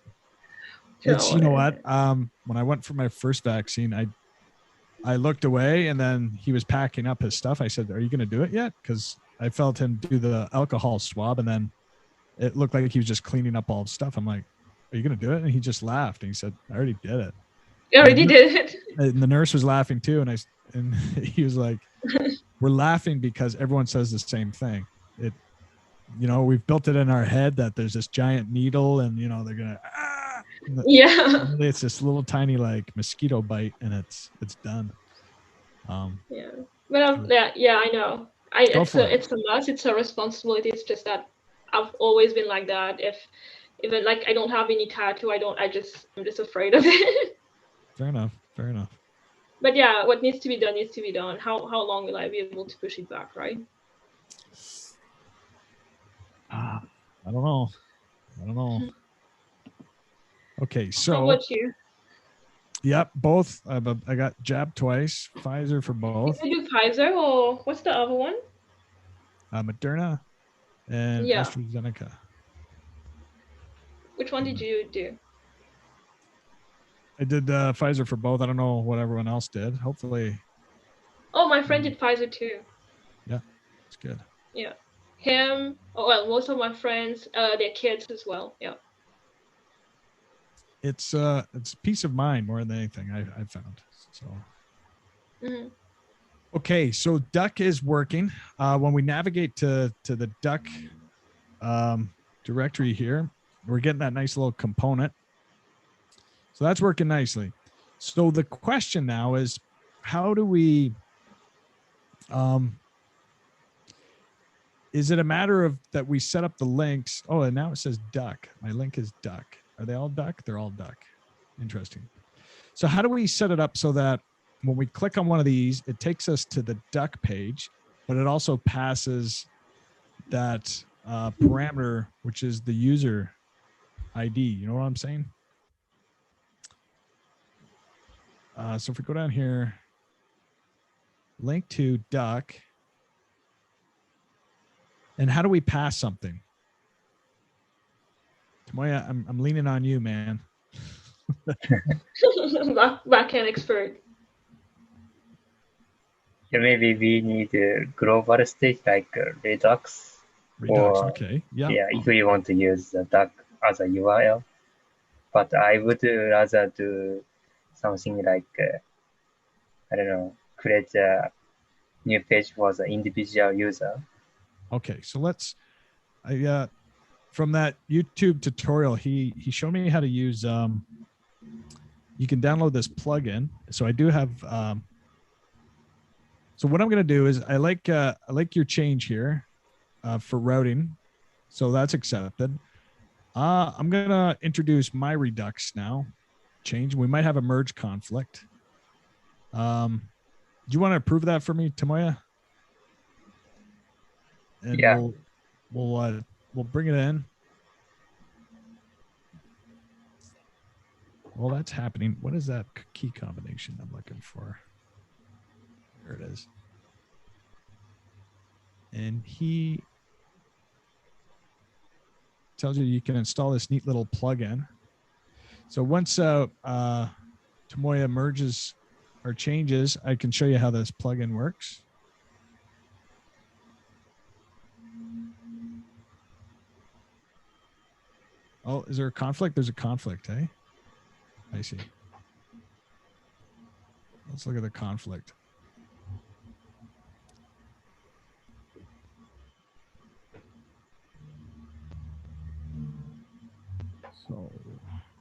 It's, you know what? When I went for my first vaccine, I looked away and then he was packing up his stuff. I said, "Are you going to do it yet?" Because I felt him do the alcohol swab and then it looked like he was just cleaning up all the stuff. I'm like, "Are you going to do it?" And he just laughed and he said, "I already did it."
You already did it.
And the nurse was laughing too. And he was like, "We're laughing because everyone says the same thing. We've built it in our head that there's this giant needle and, they're going to,
yeah.
It's this little tiny like mosquito bite and it's done."
Yeah. But I know. It's a must. It's a responsibility. It's just that I've always been like that. Even like I don't have any tattoo, I'm just afraid of it.
Fair enough.
But yeah, what needs to be done needs to be done. How long will I be able to push it back, right?
I don't know. Okay, so
how about you?
Yep, both. I got jabbed twice. Pfizer for both.
Did you do Pfizer or what's the other one?
Moderna and AstraZeneca.
Which one did you do?
I did Pfizer for both. I don't know what everyone else did. Hopefully.
Oh, my friend did Pfizer too.
Yeah, it's good.
Yeah, him. Oh, well, most of my friends, their kids as well. Yeah.
It's peace of mind more than anything I found. So.
Mm-hmm.
Okay, so Duck is working. When we navigate to the Duck directory here, we're getting that nice little component. So that's working nicely. So the question now is, how do we, is it a matter of that we set up the links? Oh, and now it says Duck. My link is Duck. Are they all Duck? They're all Duck. Interesting. So how do we set it up so that when we click on one of these, it takes us to the Duck page, but it also passes that parameter, which is the user ID. You know what I'm saying? So if we go down here, link to Duck, and how do we pass something? Tomoya, I'm leaning on you, man.
Backend expert.
Yeah, maybe we need a global state like Redux
Redux.
Or
Okay. Yeah.
yeah, if you want to use the duck as a URL. But I would rather do something like, I don't know, create a new page for the individual user.
Okay. So let's, from that YouTube tutorial, he showed me how to use, you can download this plugin. So I do have, so what I'm going to do is I like your change here for routing. So that's accepted. I'm going to introduce my Redux now. Change. We might have a merge conflict. Do you want to approve that for me, Tomoya? And
Yeah.
we'll bring it in. Well, that's happening. What is that key combination I'm looking for? There it is. And he tells you can install this neat little plugin. So once Tomoya merges or changes, I can show you how this plugin works. Oh, is there a conflict? There's a conflict, eh? I see. Let's look at the conflict. So,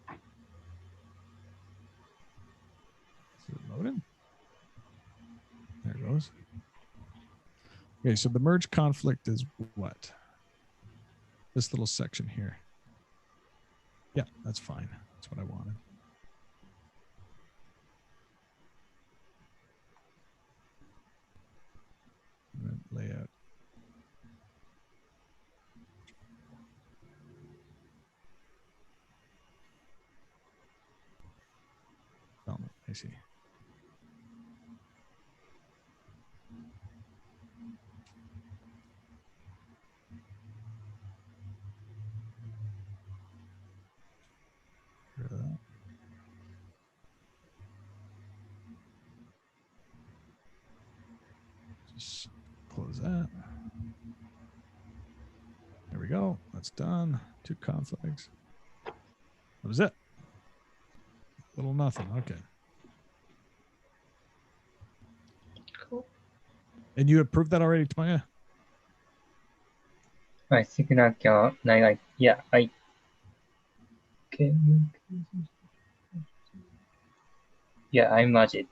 is it loading? There it goes. Okay, so the merge conflict is what? This little section here. Yeah, that's fine. That's what I wanted. Layout. Oh, I see. Rid of that. Just close that. There we go. That's done. 2 conflicts. That was it. Little nothing. Okay.
Cool.
And you approved that already, Tomoya?
I think like, yeah, I can. Yeah, I merged it.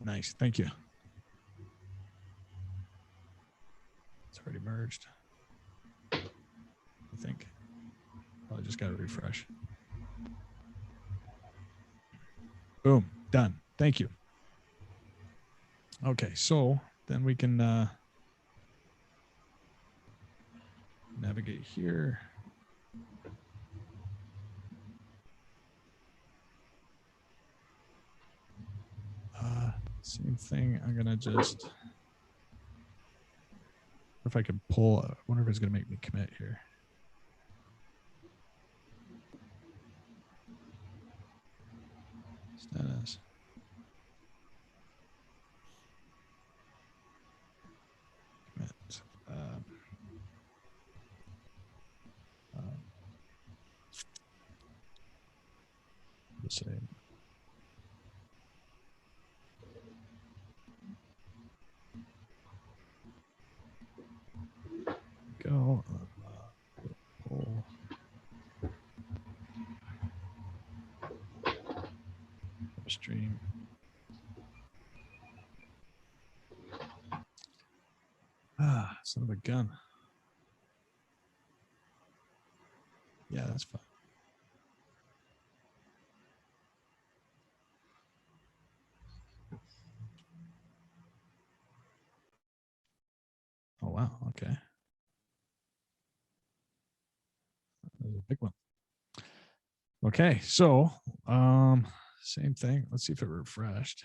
Nice. Thank you. It's already merged. I think. I just got to refresh. Boom. Done. Thank you. Okay. So then we can navigate here. Same thing. I'm going to just, if I can pull, I wonder if it's going to make me commit here. Status. Commit. The same. Go. Pull. Stream. Son of a gun. Yeah, that's fine. Oh, wow. Okay. That was a big one. Okay. So, same thing. Let's see if it refreshed.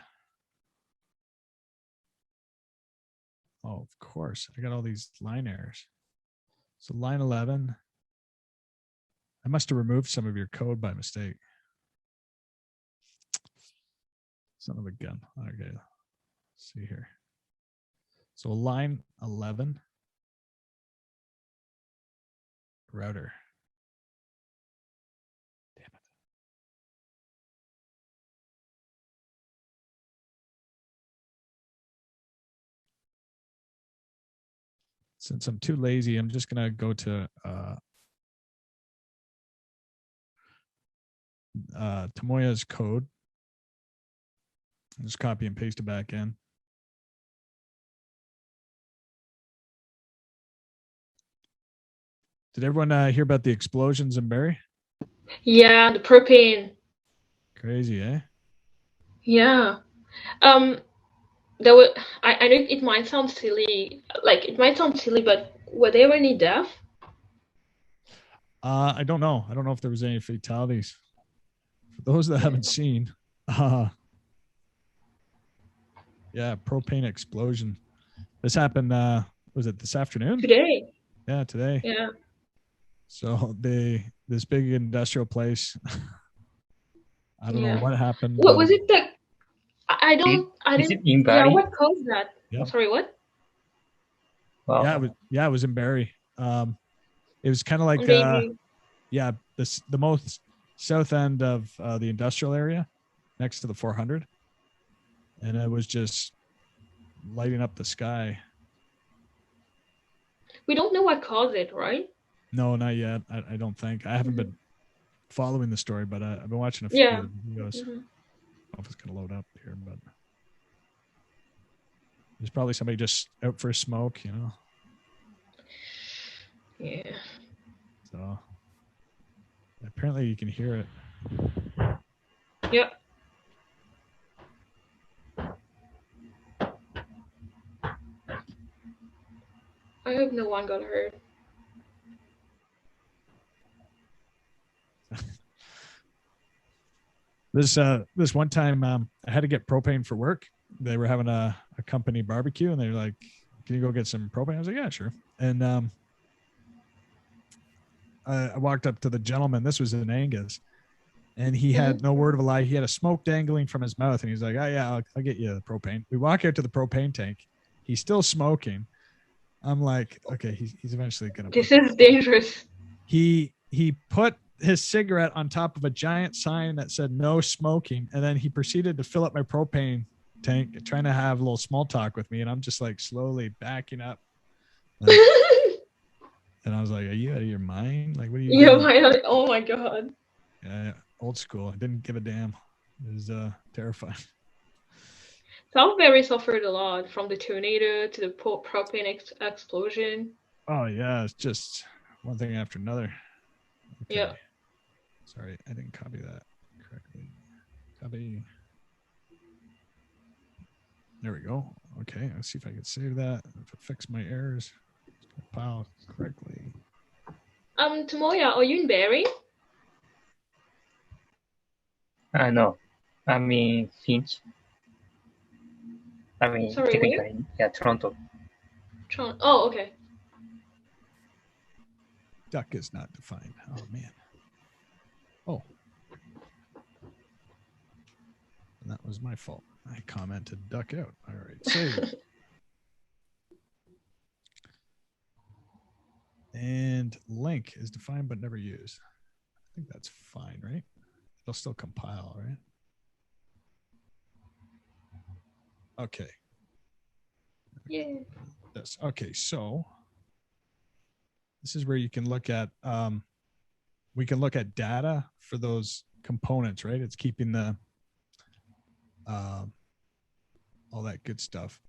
Oh, of course. I got all these line errors. So line 11. I must have removed some of your code by mistake. Son of a gun. Okay. Let's see here. So line 11. router. Damn it. Since I'm too lazy, I'm just gonna go to Tomoya's code. Just copy and paste it back in. Did everyone hear about the explosions in Barrie?
Yeah, the propane.
Crazy, eh?
Yeah. There were. I know it might sound silly. Like it might sound silly, but were there any deaths?
I don't know. I don't know if there was any fatalities. For those that haven't seen, yeah, propane explosion. This happened. Was it this afternoon?
Today.
Yeah, today.
Yeah.
So this big industrial place. I don't know what happened.
What was it that I
Is it
didn't.
in
Yeah,
Barrie?
what caused that?
Yep.
Sorry, what?
Wow.
Yeah, it was in Barrie. It was kind of like
Maybe.
the most south end of the industrial area next to the 400, and it was just lighting up the sky.
We don't know what caused it, right?
No, not yet. I don't think. I haven't been following the story, but I've been watching a few
Yeah.
of the videos. I don't know if it's gonna load up here, but there's probably somebody just out for a smoke, you know.
Yeah.
So apparently you can hear it.
Yep. I hope no one got hurt.
This one time I had to get propane for work. They were having a company barbecue, and they were like, "Can you go get some propane?" I was like, "Yeah, sure." And I walked up to the gentleman. This was in Angus, and he had no word of a lie. He had a smoke dangling from his mouth, and he's like, "Oh yeah, I'll get you the propane." We walk out to the propane tank. He's still smoking. I'm like, okay, he's eventually gonna.
This is dangerous.
He put his cigarette on top of a giant sign that said "No smoking," and then he proceeded to fill up my propane tank, trying to have a little small talk with me, and I'm just like slowly backing up. Like, and I was like, "Are you out of your mind? Like, what are you doing?"
Oh my god.
Yeah, old school. I didn't give a damn. It was terrifying.
South Barrie suffered a lot from the tornado to the propane explosion.
Oh yeah, it's just one thing after another. Okay.
Yeah.
Sorry, I didn't copy that correctly. Copy. There we go. Okay, let's see if I can save that. If it fix my errors, compile correctly.
Tomoya, are you in Barrie?
No. I mean, Finch. I mean,
Sorry,
technically,
where?
yeah, Toronto.
Oh, okay.
Duck is not defined. Oh man. Oh. And that was my fault. I commented duck out. All right, save. And link is defined but never used. I think that's fine, right? It'll still compile, right? Okay.
Yeah.
This. Okay, so this is where you can look at we can look at data for those components, right? It's keeping the all that good stuff.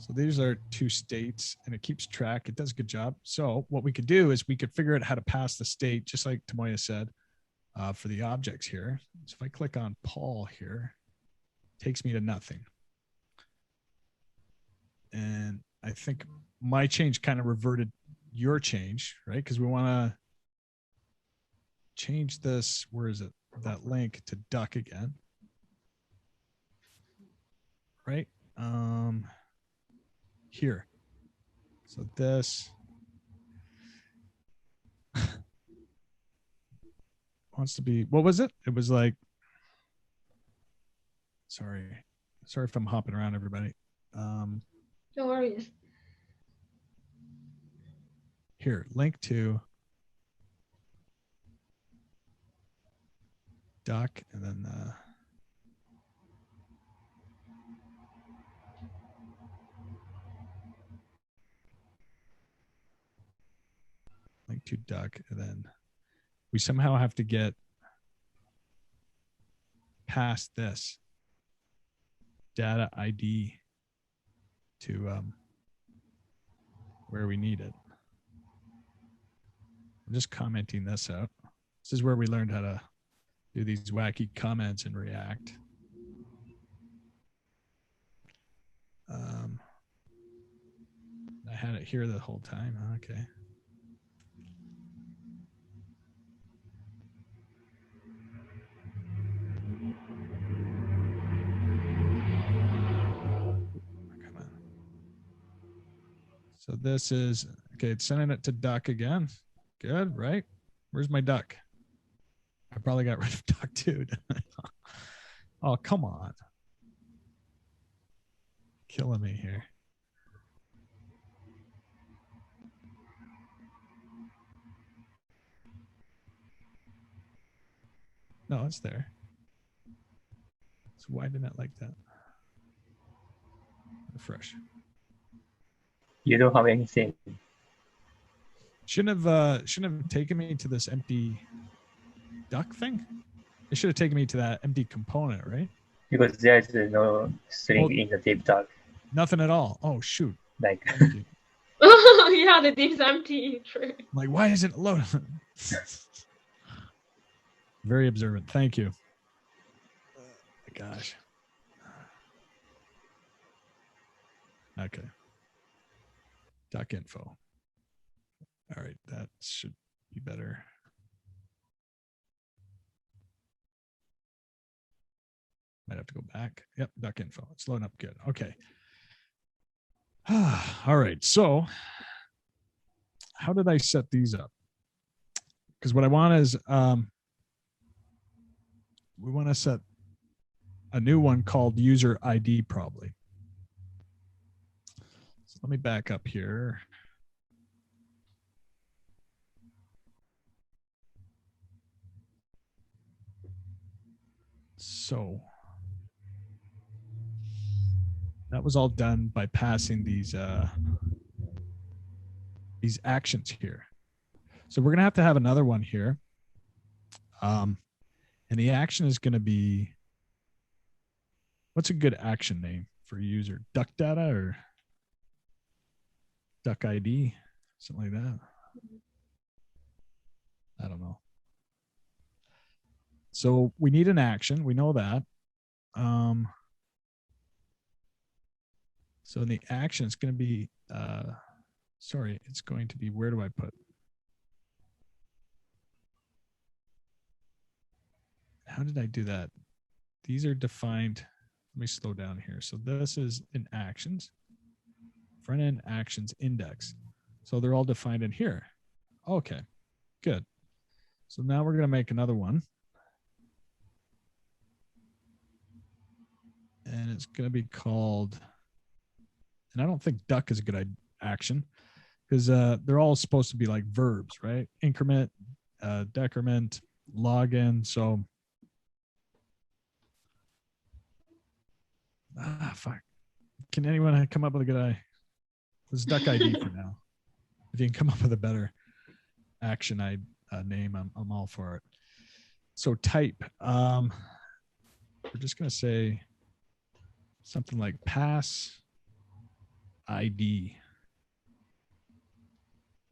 So these are two states, and it keeps track. It does a good job. So what we could do is we could figure out how to pass the state, just like Tomoya said, for the objects here. So if I click on Paul here, it takes me to nothing. And I think my change kind of reverted your change, right? Because we want to change this. Where is it? That link to duck again, right? Here. So this wants to be, what was it? It was like, sorry if I'm hopping around, everybody.
No worries.
here, link to duck, and then link to duck, and then we somehow have to get past this data ID to where we need it. I'm just commenting this out. This is where we learned how to do these wacky comments in React. I had it here the whole time. Okay. Come on. So this is, okay, it's sending it to duck again. Good, right? Where's my duck? I probably got rid of duck too. Oh, come on. Killing me here. No, it's there. So why didn't it like that? Refresh.
You don't have anything.
Shouldn't have taken me to this empty duck thing. It should have taken me to that empty component, right?
Because there's no string in the div tag.
Nothing at all. Oh shoot.
Like
Yeah, the div's empty. True.
Like, why isn't it loaded? Very observant. Thank you. Oh my gosh. Okay. Duck info. All right, that should be better. Might have to go back. Yep, duck info. It's loading up good. Okay. All right. So how did I set these up? Because what I want is we want to set a new one called user ID probably. So let me back up here. So that was all done by passing these actions here. So we're going to have another one here. And the action is going to be, what's a good action name for a user? Duck data or duck ID? Something like that. I don't know. So we need an action. We know that. So the action is going to be, it's going to be, where do I put? How did I do that? These are defined. Let me slow down here. So this is in actions, front end actions index. So they're all defined in here. Okay, good. So now we're going to make another one. And it's going to be called, and I don't think duck is a good action because they're all supposed to be like verbs, right? Increment, decrement, login. So, fuck. Can anyone come up with a good eye? Let's duck ID for now. If you can come up with a better action name, I'm all for it. So type, we're just going to say something like pass ID.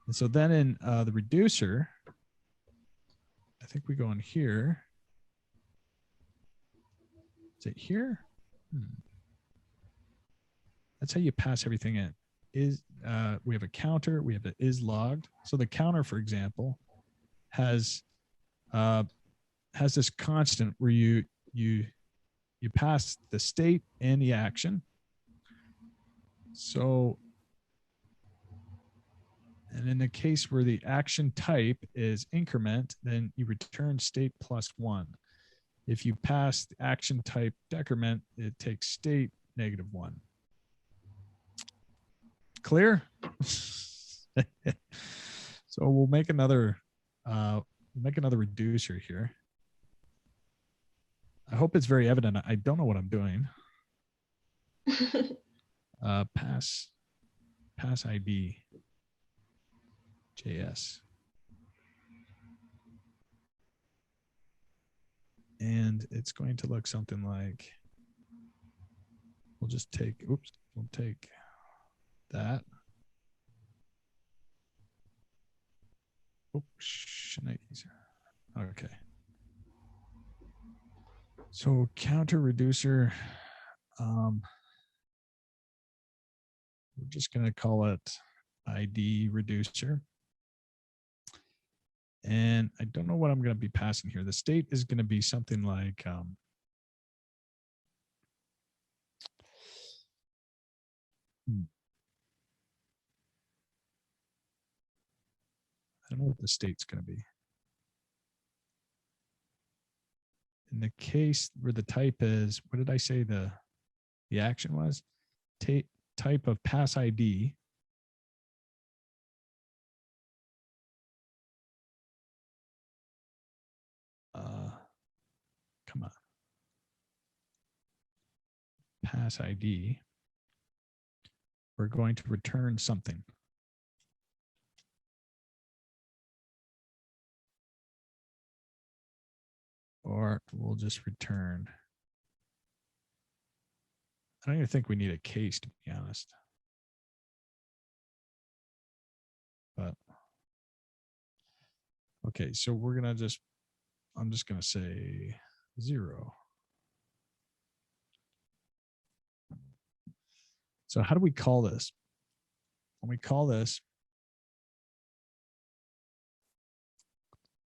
And so then in the reducer, I think we go in here. Is it here? That's how you pass everything in. We have a counter, we have an is logged. So the counter, for example, has this constant where you pass the state and the action. So, and in the case where the action type is increment, then you return state +1. If you pass the action type decrement, it takes state -1. Clear? So we'll make another reducer here. I hope it's very evident. I don't know what I'm doing. Pass ID JS. And it's going to look something like, we'll take that. Oops, okay. So counter reducer, we're just going to call it ID reducer. And I don't know what I'm going to be passing here. The state is going to be something like, I don't know what the state's going to be. In the case where the type is, what did I say the action was? Type of pass ID. Come on. Pass ID. We're going to return something. Or we'll just return. I don't even think we need a case, to be honest. But okay, so we're gonna I'm just gonna say 0. So how do we call this? When we call this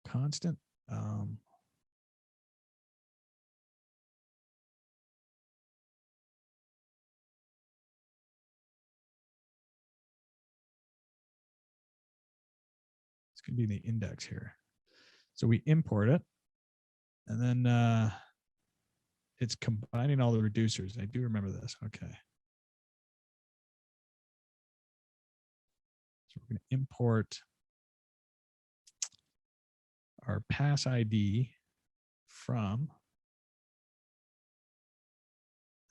constant, it's going to be the index here. So we import it, and then it's combining all the reducers. I do remember this. Okay. So we're going to import our pass ID from,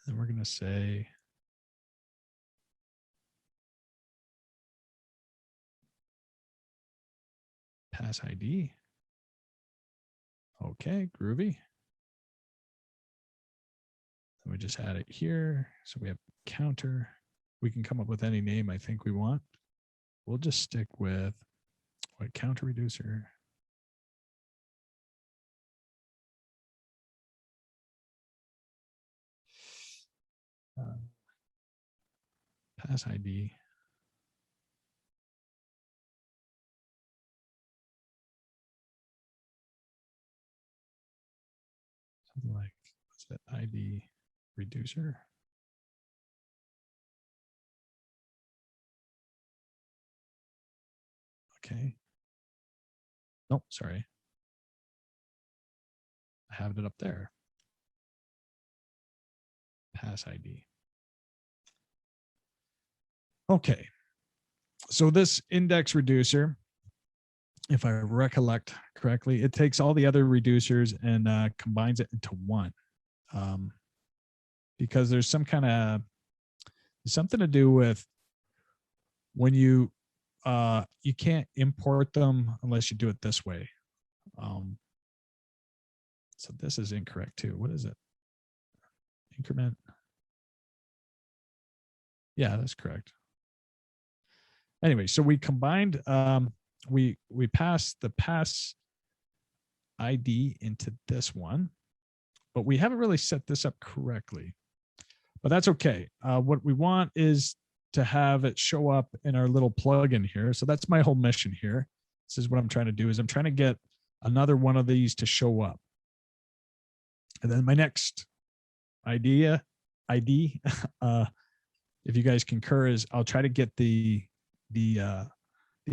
and we're going to say pass ID. Okay, groovy. And we just add it here. So we have counter. We can come up with any name I think we want. We'll just stick with what, counter reducer. Pass ID. Something like, what's that? ID reducer. Okay. Nope, sorry. I have it up there. Pass ID. Okay. So this index reducer, if I recollect correctly, it takes all the other reducers and combines it into one. Because there's something to do with when you can't import them unless you do it this way. So this is incorrect too. What is it? Increment. Yeah, that's correct. Anyway, so we combined, we passed the pass ID into this one, but we haven't really set this up correctly. But that's okay. What we want is to have it show up in our little plugin here. So that's my whole mission here. This is what I'm trying to do, is I'm trying to get another one of these to show up. And then my next ID, if you guys concur, is I'll try to get the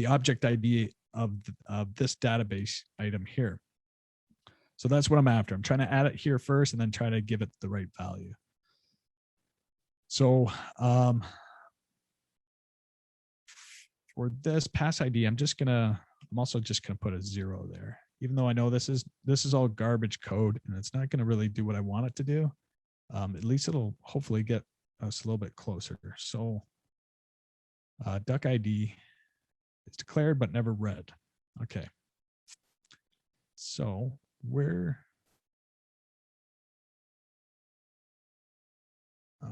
object ID of this database item here. So that's what I'm after. I'm trying to add it here first and then try to give it the right value. So for this pass ID, I'm also just gonna put a 0 there, even though I know this is all garbage code and it's not gonna really do what I want it to do. At least it'll hopefully get us a little bit closer. So duck ID is declared but never read. Okay. So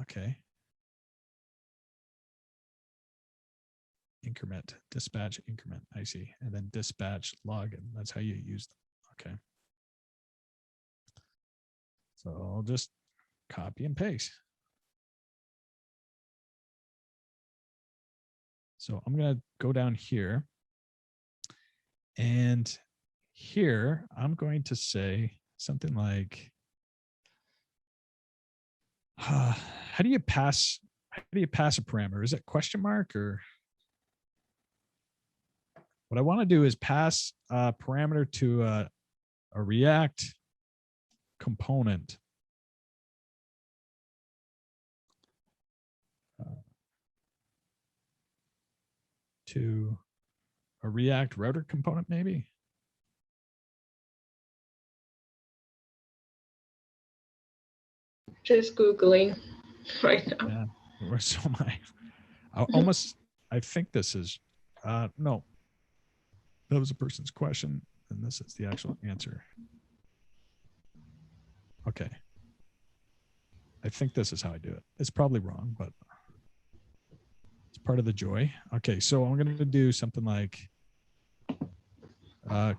okay. Increment, dispatch increment, I see. And then dispatch login. That's how you use them. Okay. So I'll just copy and paste. So I'm going to go down here. And here I'm going to say something like, how do you pass a parameter? Is it question mark or? What I want to do is pass a parameter to a React component. To a React router component, maybe.
Just Googling right now.
Yeah, where so am I? I think this is, no. That was a person's question, and this is the actual answer. Okay. I think this is how I do it. It's probably wrong, but it's part of the joy. Okay, so I'm going to do something like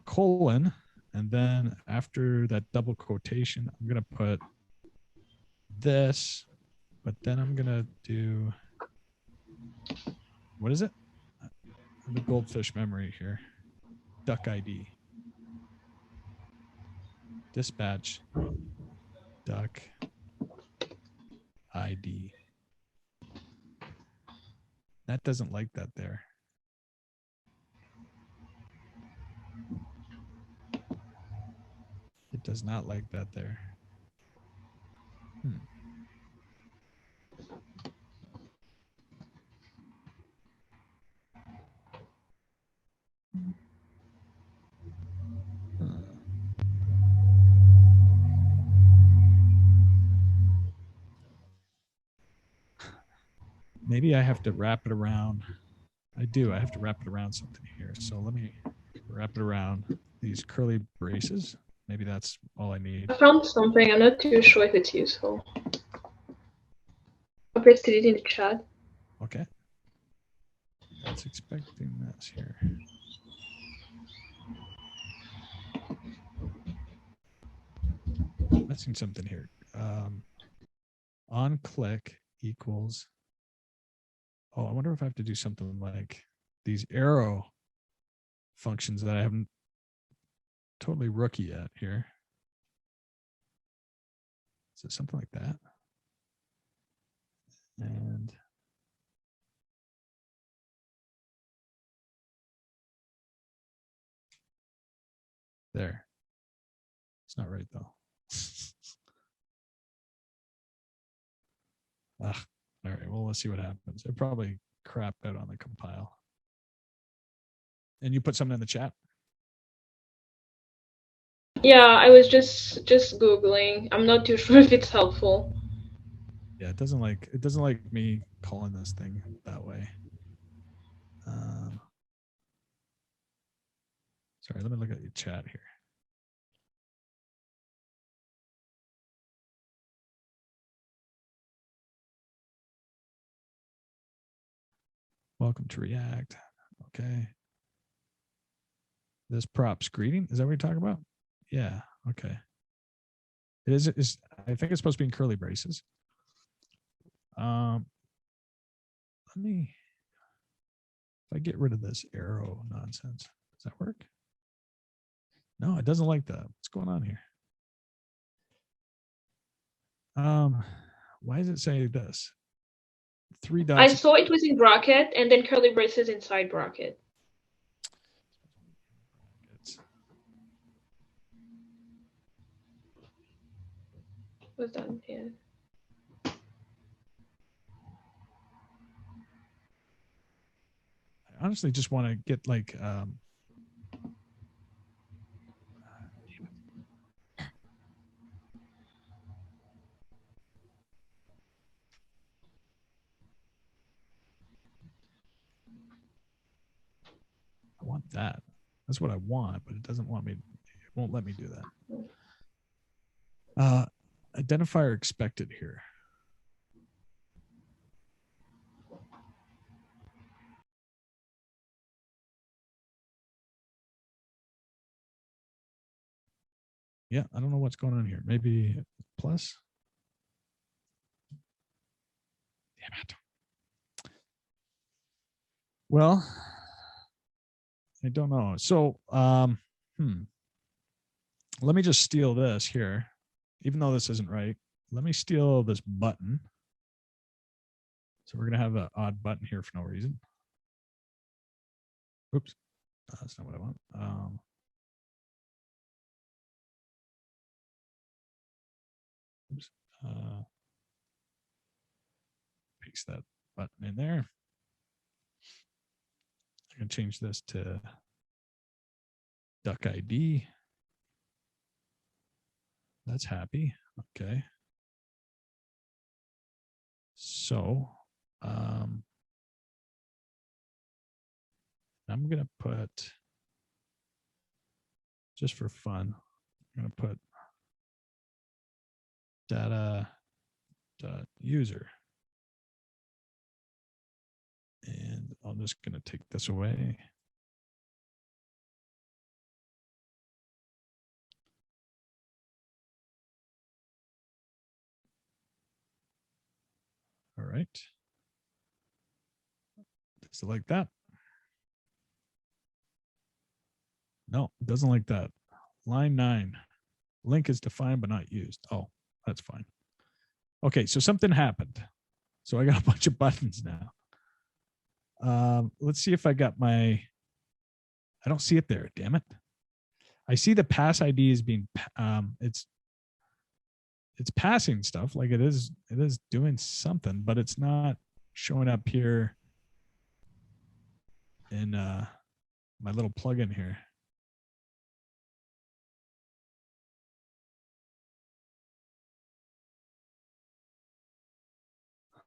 colon, and then after that double quotation, I'm going to put this, but then I'm going to do, what is it? The goldfish memory here. Duck ID. Dispatch duck ID. That doesn't like that there. It does not like that there. Maybe I have to wrap it around. I have to wrap it around something here. So let me wrap it around these curly braces. Maybe that's all I need.
I found something. I'm not too sure if it's useful. I pasted it in the chat.
Okay. That's expecting this here. Missing something here. On click equals. Oh, I wonder if I have to do something like these arrow functions that I haven't totally rookie at here. Is it something like that? And there. It's not right though. All right, well, let's see what happens. It probably crapped out on the compile. And you put something in the chat?
Yeah, I was just Googling. I'm not too sure if it's helpful.
Yeah, it doesn't like me calling this thing that way. Sorry, let me look at your chat here. Welcome to React. Okay. This props greeting, is that what you're talking about? Yeah, okay. It is I think it's supposed to be in curly braces. Let me, if I get rid of this arrow nonsense, does that work? No, it doesn't like that. What's going on here? Why does it say this? 3 dots.
I saw it was in bracket and then curly braces inside bracket. Was that here?
I honestly just want to get like I want that. That's what I want, but it doesn't want me. It won't let me do that. Identifier expected here. Yeah, I don't know what's going on here. Maybe plus. Damn it. Well, I don't know. So, let me just steal this here, even though this isn't right. Let me steal this button. So we're going to have an odd button here for no reason. Oops. That's not what I want. Oops. Paste that button in there. I can change this to duck ID. That's happy. Okay. So I'm going to put, just for fun, I'm going to put data.user. And I'm just going to take this away. All right. Does it like that? No, it doesn't like that. Line 9. Link is defined but not used. Oh, that's fine. Okay, so something happened. So I got a bunch of buttons now. Let's see if I got my, I don't see it there, damn it. I see the pass ID is being, it's passing stuff, like it is doing something, but it's not showing up here in my little plugin here.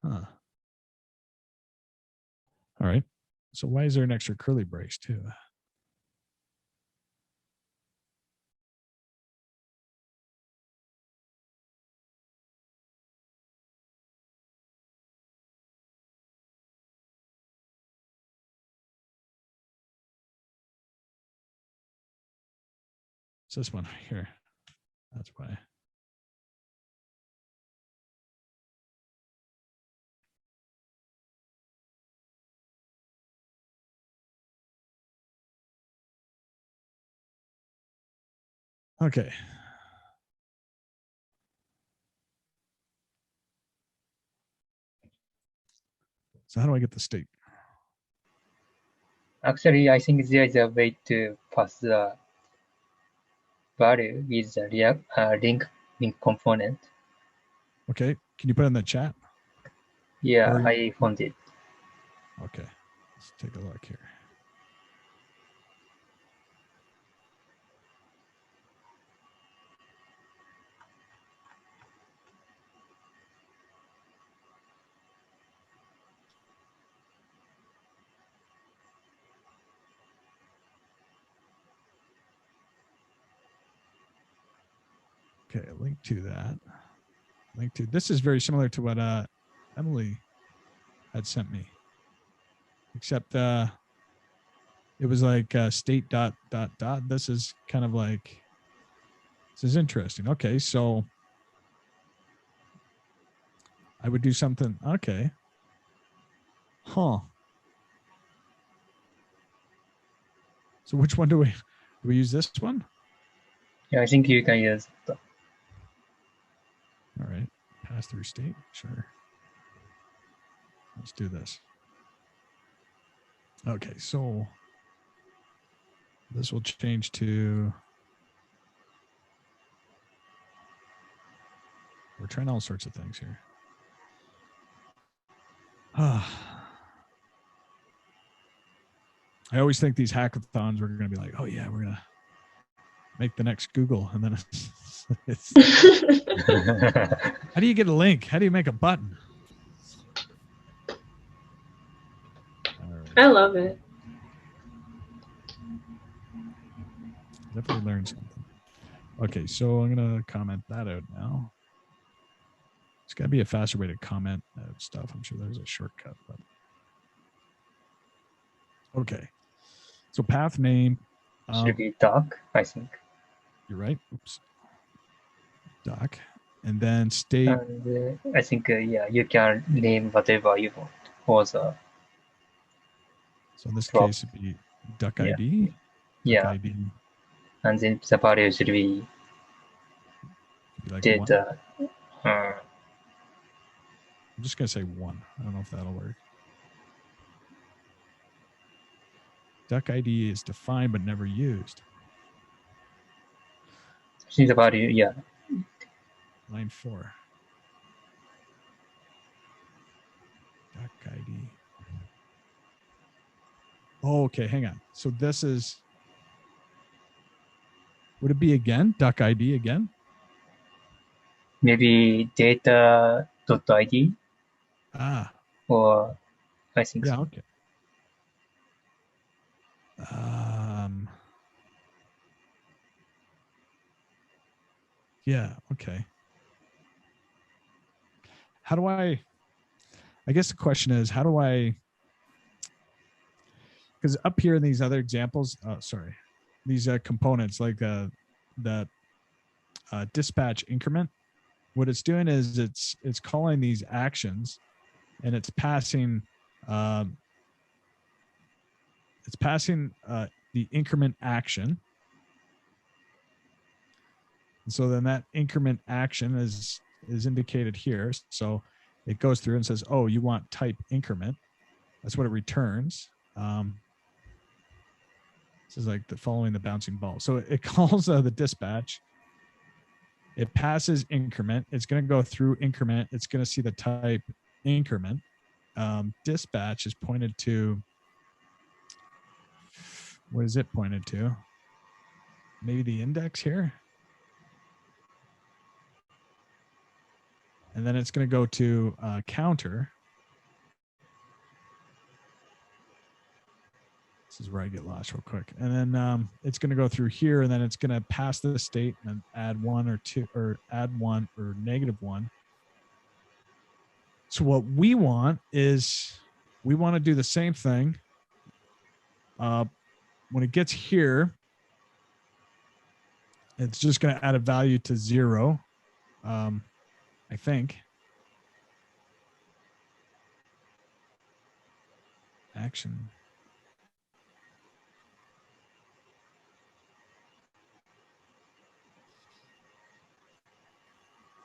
Huh. All right. So why is there an extra curly brace too? It's this one right here. That's why. Okay. So how do I get the state?
Actually, I think there is a way to pass the value with the link component.
Okay. Can you put it in the chat?
Yeah, I found it.
Okay. Let's take a look here. Okay, link to that. Link to, this is very similar to what Emily had sent me, except it was like state ... This is kind of like, this is interesting. Okay, so I would do something. Okay. Huh. So which one do we use this one?
Yeah, I think you can use that.
All right. Pass through state. Sure. Let's do this. Okay. So this will change to, we're trying all sorts of things here. I always think these hackathons we're going to be like, oh yeah, we're going to make the next Google, and then it's how do you get a link? How do you make a button? All right.
I love it.
Definitely learned something. Okay, so I'm gonna comment that out now. It's got to be a faster way to comment out stuff. I'm sure there's a shortcut, but okay. So path name
Should be duck, I think.
You're right. Oops. Doc, and then state.
And I think yeah, you can name whatever you want for the.
So in this case, it'd be duck ID. Duck
Yeah.
ID.
And then the value should be
like
data.
I'm just gonna say 1. I don't know if that'll work. Duck ID is defined but never used.
See the value, yeah.
Line 4. Duck ID. Oh, okay, hang on. So this is. Would it be again? Duck ID again?
Maybe data.id.
Ah.
Or I think
yeah,
so.
Okay. Yeah, okay. How do I guess the question is, how do I, because up here in these other examples, these components like that dispatch increment, what it's doing is it's calling these actions, and it's passing the increment action. And so then that increment action is indicated here. So it goes through and says, oh, you want type increment. That's what it returns. This is like following the bouncing ball. So it calls the dispatch. It passes increment. It's going to go through increment. It's going to see the type increment. Dispatch is pointed to, what is it pointed to? Maybe the index here. And then it's going to go to counter. This is where I get lost real quick. And then it's going to go through here, and then it's going to pass the state and add 1 or 2, or add 1 or -1. So what we want is we want to do the same thing. When it gets here, it's just going to add a value to 0. I think. Action.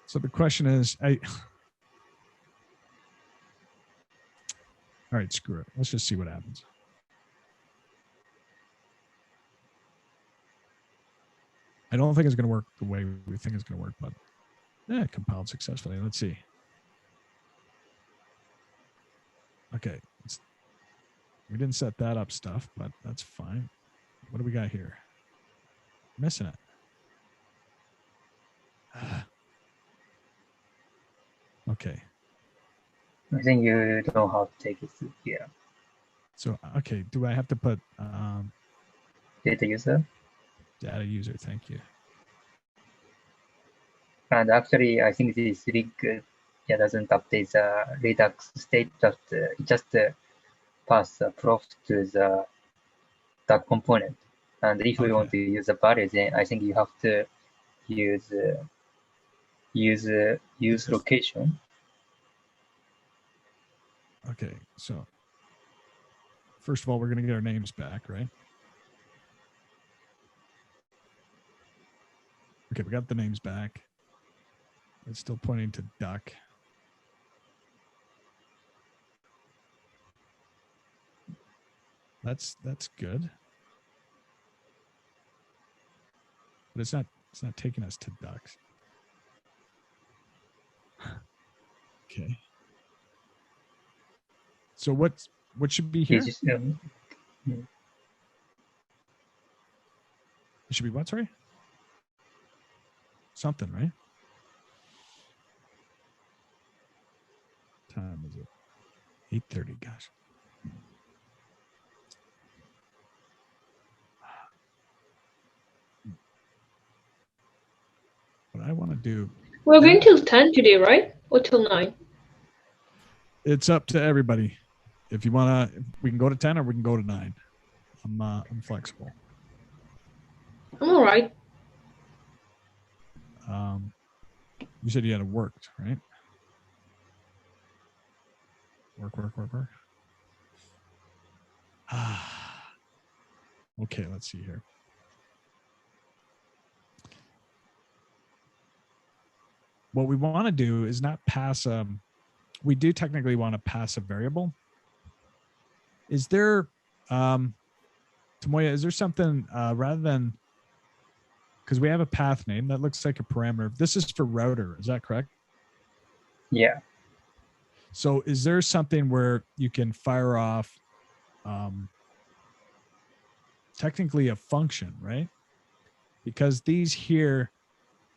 So the question is, all right, screw it. Let's just see what happens. I don't think it's going to work the way we think it's going to work, but it compiled successfully. Let's see. Okay. We didn't set that up stuff, but that's fine. What do we got here? Missing it. Okay.
I think you don't have to take it here.
So, okay. Do I have to put
data user?
Data user. Thank you.
And actually, I think this rig doesn't update the Redux state, but it just pass the prof to the component. And if we want to use the value, then I think you have to use location.
Okay, so first of all, we're going to get our names back, right? Okay, we got the names back. It's still pointing to duck. That's good. But it's not taking us to ducks. Okay. So what should be here? It should be what, sorry? Something, right? Time is it? 8:30, gosh. What I want to do.
We're going till 10 today, right? Or till 9?
It's up to everybody. If you want to, we can go to 10 or we can go to 9. I'm flexible.
I'm all right.
You said you had to work, right? Work. Okay, let's see here. What we want to do is not pass we do technically want to pass a variable. Is there Tomoya, is there something rather than, because we have a path name that looks like a parameter. This is for router, is that correct?
Yeah.
So is there something where you can fire off technically a function, right? Because these here,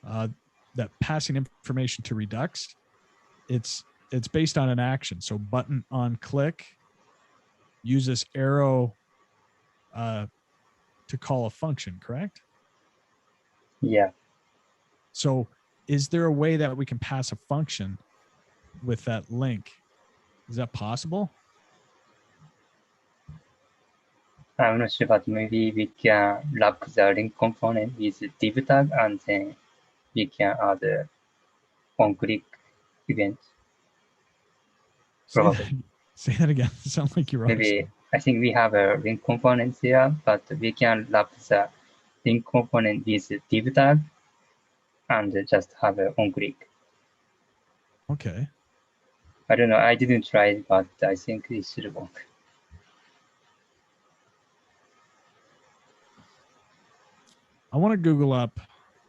that passing information to Redux, it's based on an action. So button on click, use this arrow to call a function, correct?
Yeah.
So is there a way that we can pass a function with that link? Is that possible?
I'm not sure, but maybe we can wrap the link component with div tag and then we can add a on-click event. Probably.
Say that again. It sounds like you're
Maybe I think we have a link component here, but we can wrap the link component with div tag and just have an on-click.
Okay.
I don't know. I didn't try it, but I think it should work.
I want to Google up.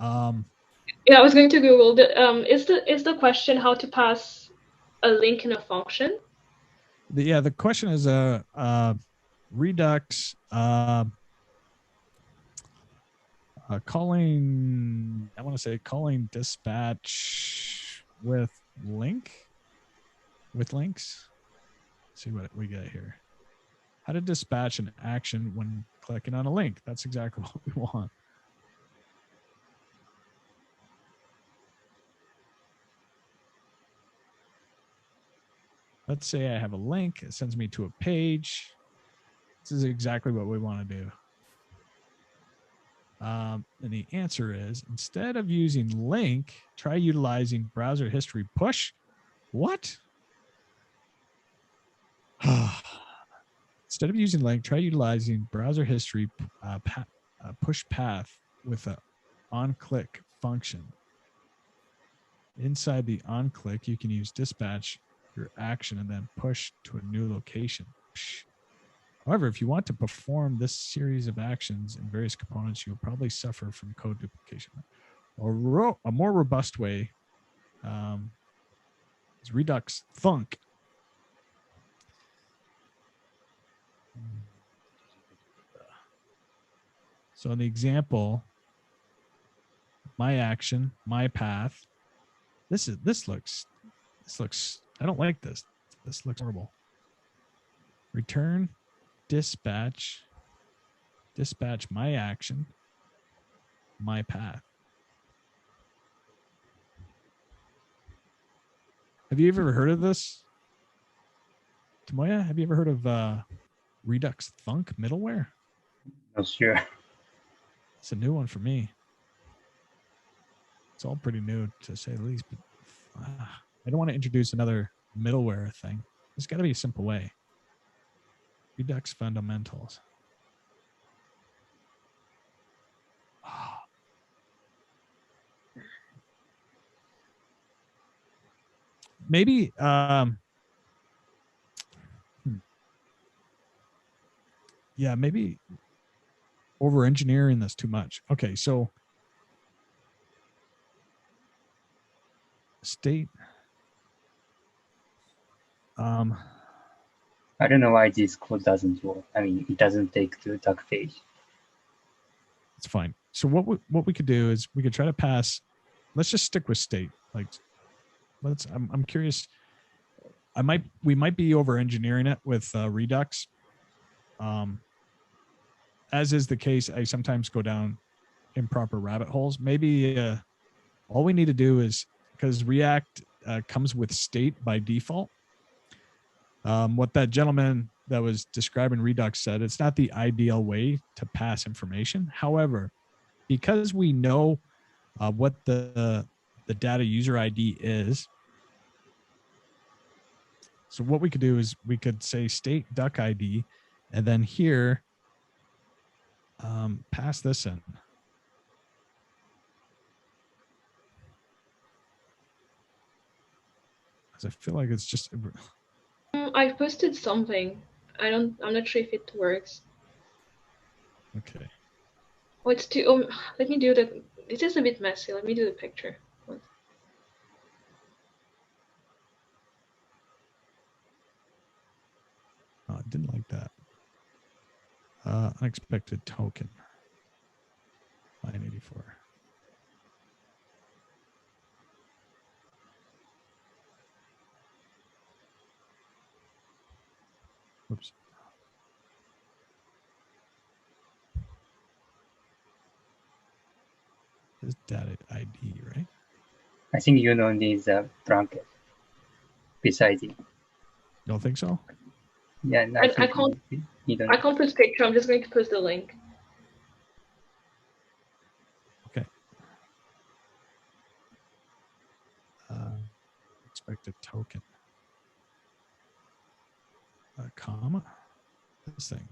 Yeah, I was going to Google. Is the question how to pass a link in a function?
The question is Redux calling. I want to say calling dispatch with links. Let's see what we get here. How to dispatch an action when clicking on a link. That's exactly what we want. Let's say I have a link. It sends me to a page. This is exactly what we want to do. And the answer is, instead of using link, try utilizing browser history push. What? Instead of using link, try utilizing browser history push path with a on-click function. Inside the on-click, you can use dispatch your action and then push to a new location. However, if you want to perform this series of actions in various components, you'll probably suffer from code duplication. A more robust way is Redux Thunk. So in the example, my action, my path. This looks. I don't like this. This looks horrible. Return, dispatch my action, my path. Have you ever heard of this? Tomoya, have you ever heard of Redux Thunk middleware?
Not sure.
It's a new one for me. It's all pretty new to say the least, but I don't want to introduce another middleware thing. There's got to be a simple way. Redux fundamentals. Maybe maybe over engineering this too much. Okay, so state
I don't know why this code doesn't work. I mean, it doesn't take to Duck page.
It's fine. So what we could do is we could try to pass. Let's just stick with state. Like, I'm curious. We might be over engineering it with Redux. As is the case, I sometimes go down improper rabbit holes. Maybe all we need to do is, because React comes with state by default. What that gentleman that was describing Redux said, it's not the ideal way to pass information. However, because we know what the data user ID is, so what we could do is we could say state duck ID, and then here, pass this in. Because I feel like it's just.
I posted something. I'm not sure if it works.
Okay.
Oh, it's too. Let me do the. This is a bit messy. Let me do the picture.
Oh, I didn't like that. Unexpected token. Line 84. Whoops. This data ID, right?
I think you don't need the blanket besides it.
Don't think so?
Yeah, no, I can't.
I can't post picture. I'm just going to post the link.
Okay. Expected token. Comma. This thing.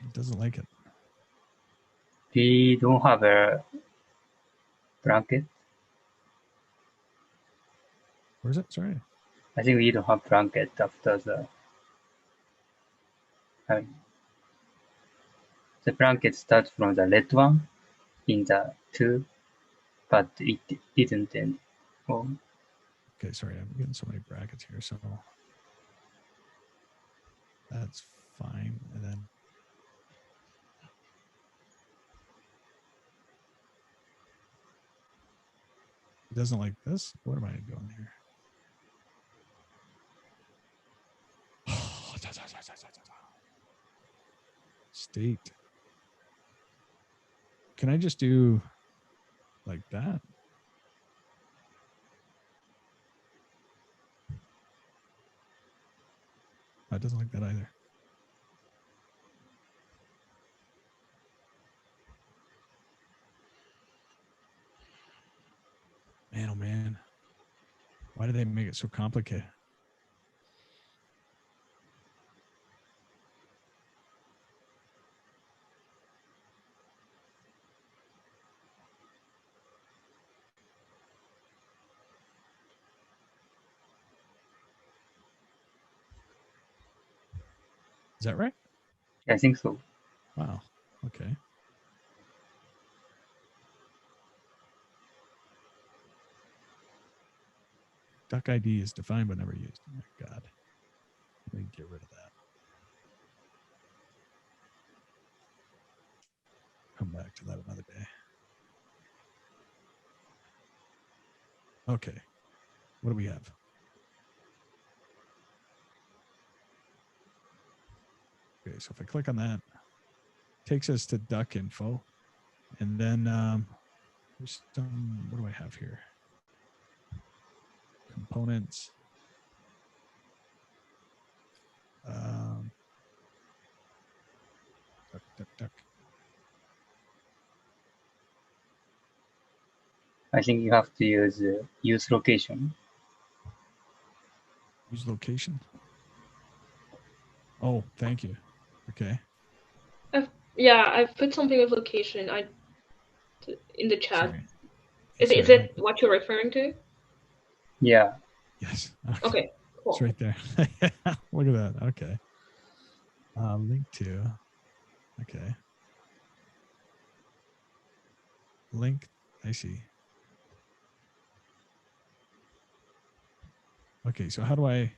It doesn't like it.
We don't have a blanket.
Where's it? Sorry.
I think we don't have blanket after the. The blanket starts from the red one in the 2, but it didn't end. Oh.
Okay, sorry, I'm getting so many brackets here, so that's fine. And then it doesn't like this. What am I doing here? State. Can I just do like that? It doesn't like that either. Man, oh man. Why do they make it so complicated? Is that right?
I think so.
Wow. Okay. Duck ID is defined but never used. Oh my God. Let me get rid of that. Come back to that another day. Okay. What do we have? Okay, so if I click on that, it takes us to duck info. And then there's some, what do I have here? Components. Duck.
I think you have to use location.
Use location. Oh, thank you. Okay.
I've put something with location. In the chat.
Sorry.
Is it what you're referring to?
Yeah.
Yes.
Okay. Cool.
It's right there. Look at that. Okay. Link to. Okay. Link. I see. Okay. So how do I?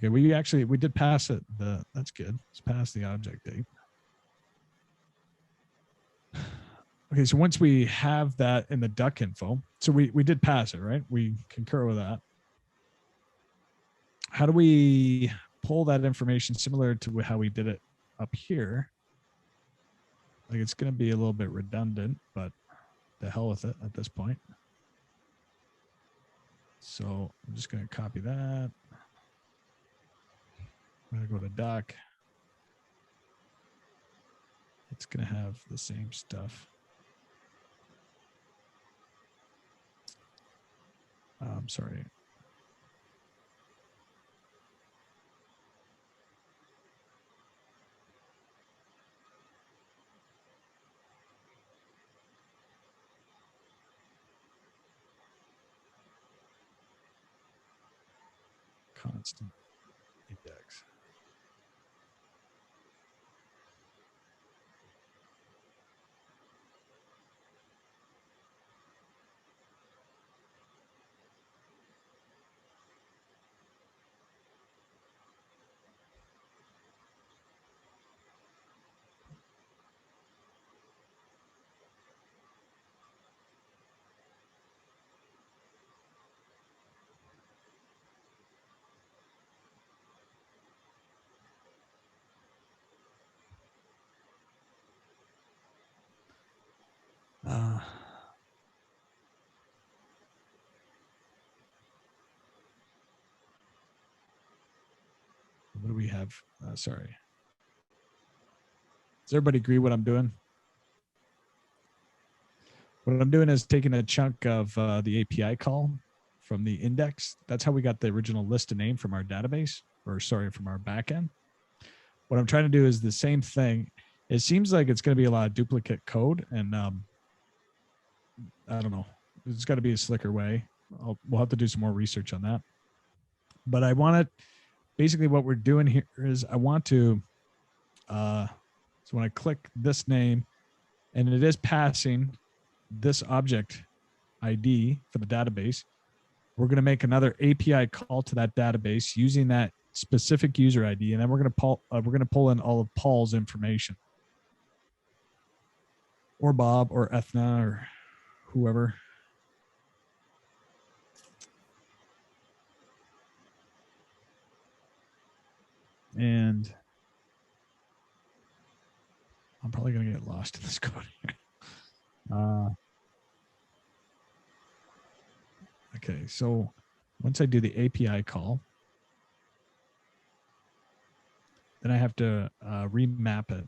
Okay, we did pass it. That's good. Let's pass the object date. Okay, so once we have that in the duck info, so we did pass it, right? We concur with that. How do we pull that information similar to how we did it up here? Like it's going to be a little bit redundant, but the hell with it at this point. So I'm just going to copy that. I'm going to go to duck. It's going to have the same stuff. I'm sorry. Constant index. What do we have? Sorry. Does everybody agree what I'm doing? What I'm doing is taking a chunk of the API call from the index. That's how we got the original list of name from our database, or sorry, from our backend. What I'm trying to do is the same thing. It seems like it's going to be a lot of duplicate code, and I don't know. There's got to be a slicker way. We'll have to do some more research on that. But I want to, basically what we're doing here is I want to, so when I click this name, and it is passing this object ID for the database, we're going to make another API call to that database using that specific user ID, and then we're going to pull in all of Paul's information, or Bob, or Ethna, or whoever. And I'm probably going to get lost in this code here. Okay, so once I do the API call, then I have to remap it.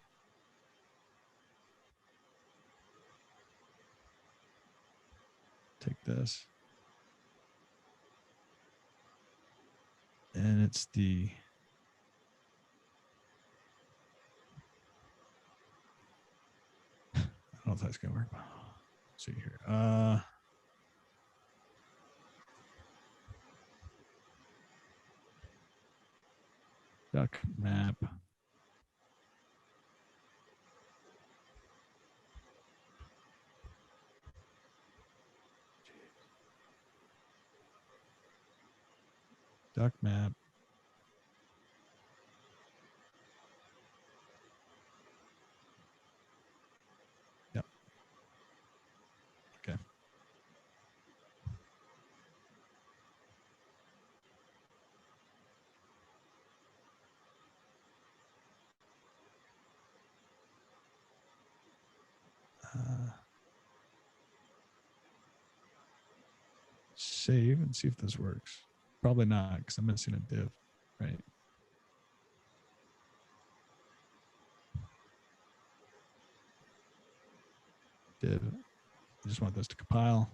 Take this. And it's the I don't know if that's gonna work. Let's see here. Duck map. Duck map. Yep. Okay. Save and see if this works. Probably not, because I'm missing a div, right? Div. I just want this to compile.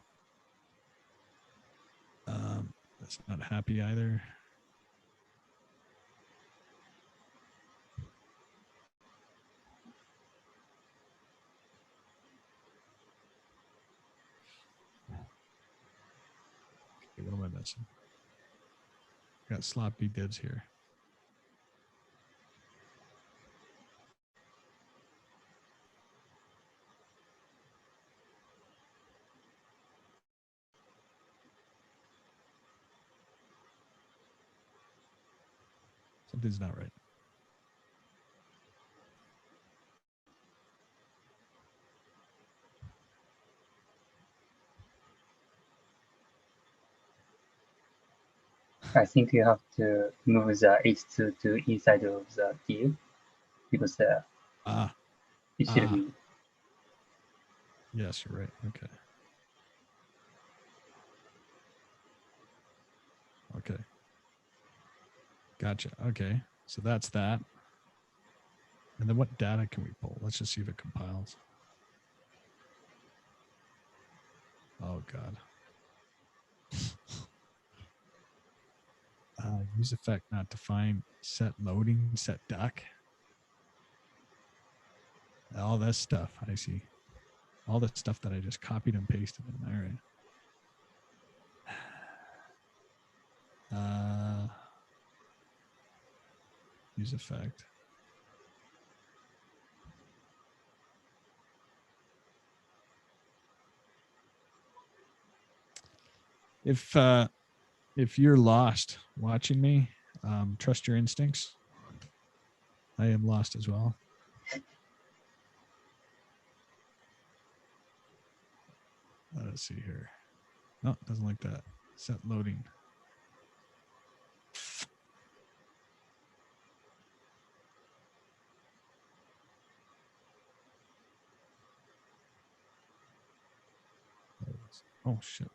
That's not happy either. Okay, what am I missing? Got sloppy divs here. Something's not right.
I think you have to move the H2 to inside of the div because it should be.
Yes, you're right. Okay. Okay. Gotcha. Okay. So that's that. And then what data can we pull? Let's just see if it compiles. Oh, God. Use effect not defined, set loading, set duck. All this stuff. I see. All the stuff that I just copied and pasted in. All right. Use effect. If you're lost watching me, trust your instincts. I am lost as well. Let's see here. No, doesn't like that. Set loading. Oh, shit.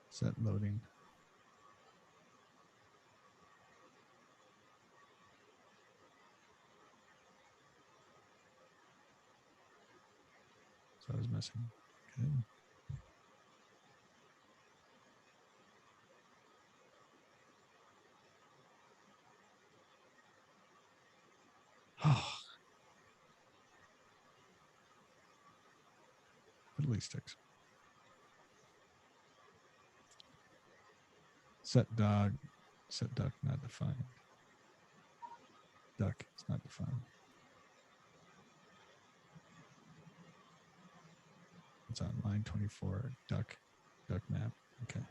Set loading. So I was missing. Okay. Oh. Fiddly sticks. Set dog. Set duck not defined. Duck is not defined. It's on line 24. Duck map. Okay.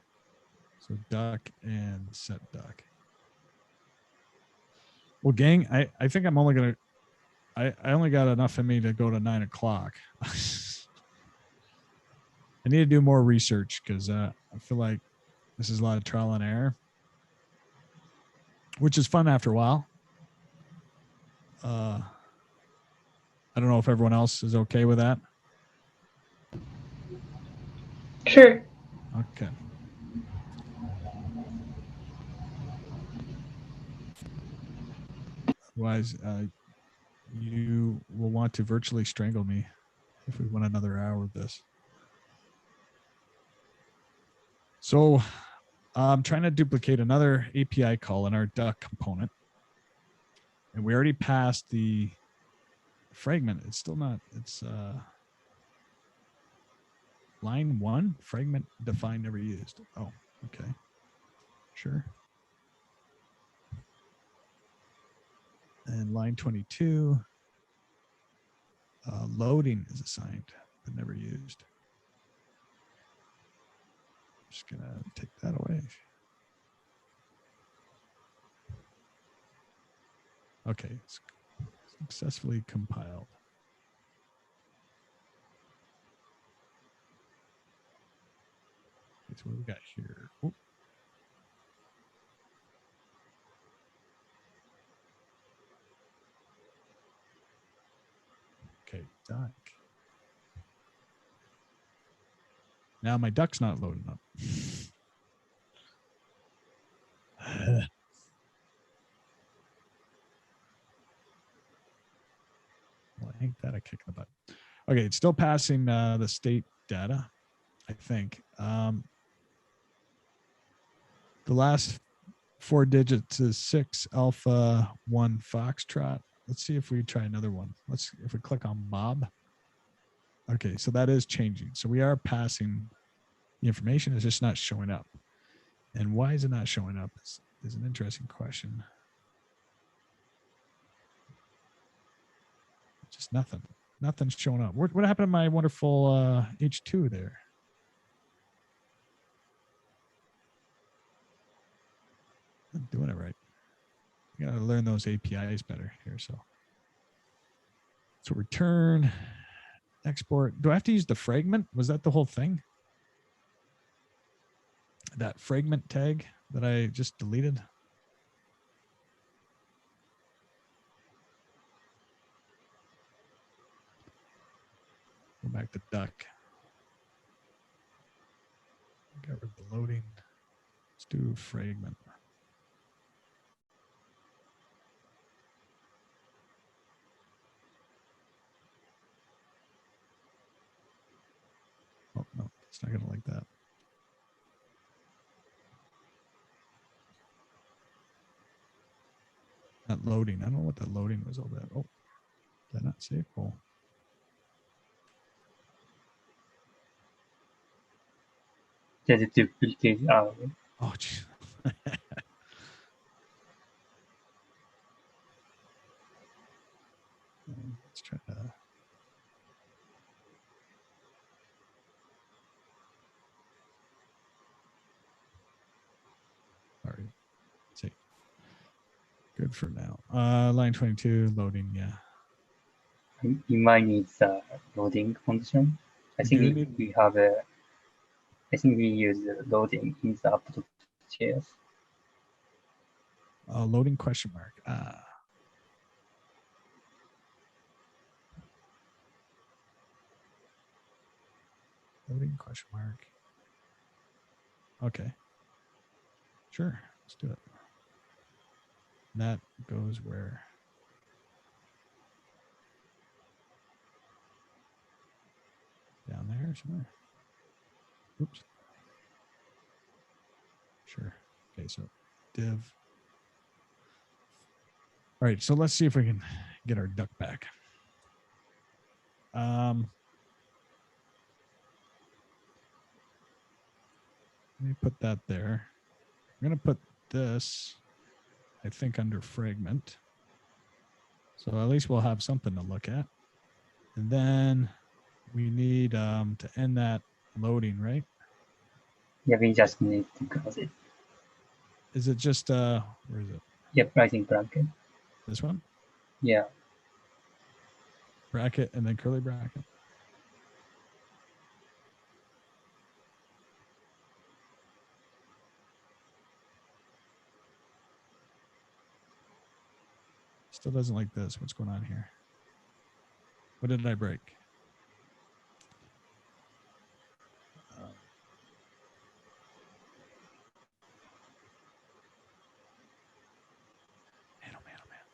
So duck and set duck. Well, gang, I think I'm only gonna. I only got enough in me to go to 9 o'clock. I need to do more research because I feel like this is a lot of trial and error, which is fun after a while. I don't know if everyone else is okay with that.
Sure.
Okay. Otherwise, you will want to virtually strangle me if we want another hour of this. So I'm trying to duplicate another API call in our duck component. And we already passed the fragment. It's still not, it's line 1, fragment defined never used. Oh, okay. Sure. And line 22, loading is assigned, but never used. I'm just gonna take that away. Okay, it's successfully compiled. Okay, so what do we got here? Oh. Okay, duck. Now my duck's not loading up. Well, ain't that a kick in the butt? Okay, it's still passing the state data, I think. The last 4 digits is 6 alpha 1 foxtrot. Let's see if we try another one. If we click on Bob. Okay, so that is changing. So we are passing the information. It's just not showing up. And why is it not showing up is an interesting question. Just nothing. Nothing's showing up. What happened to my wonderful H2 there? I gotta learn those APIs better here. So return, export. Do I have to use the fragment? Was that the whole thing? That fragment tag that I just deleted? Go back to duck. Get rid of the loading. Let's do fragment. Oh, no, it's not going to like that. Not loading. I don't know what that loading was all about. Oh, did I not save? Oh.
Just duplicate.
Oh, geez. Let's try to. All right. Let's see. Good for now. Line 22, loading. Yeah.
You might need the loading function. I think we have a. I think we use loading in the app.js.
Loading question mark. Loading question mark. Okay. Sure. Let's do it. That goes where? Down there somewhere. Oops. Sure. Okay, so div. All right, so let's see if we can get our duck back. Let me put that there. I'm going to put this, I think, under fragment. So at least we'll have something to look at. And then we need to end that loading, right?
Yeah, we just need to close it.
Is it just, where is it?
Yep, writing bracket.
This one?
Yeah.
Bracket and then curly bracket. Still doesn't like this. What's going on here? What did I break? Man, oh man, oh man.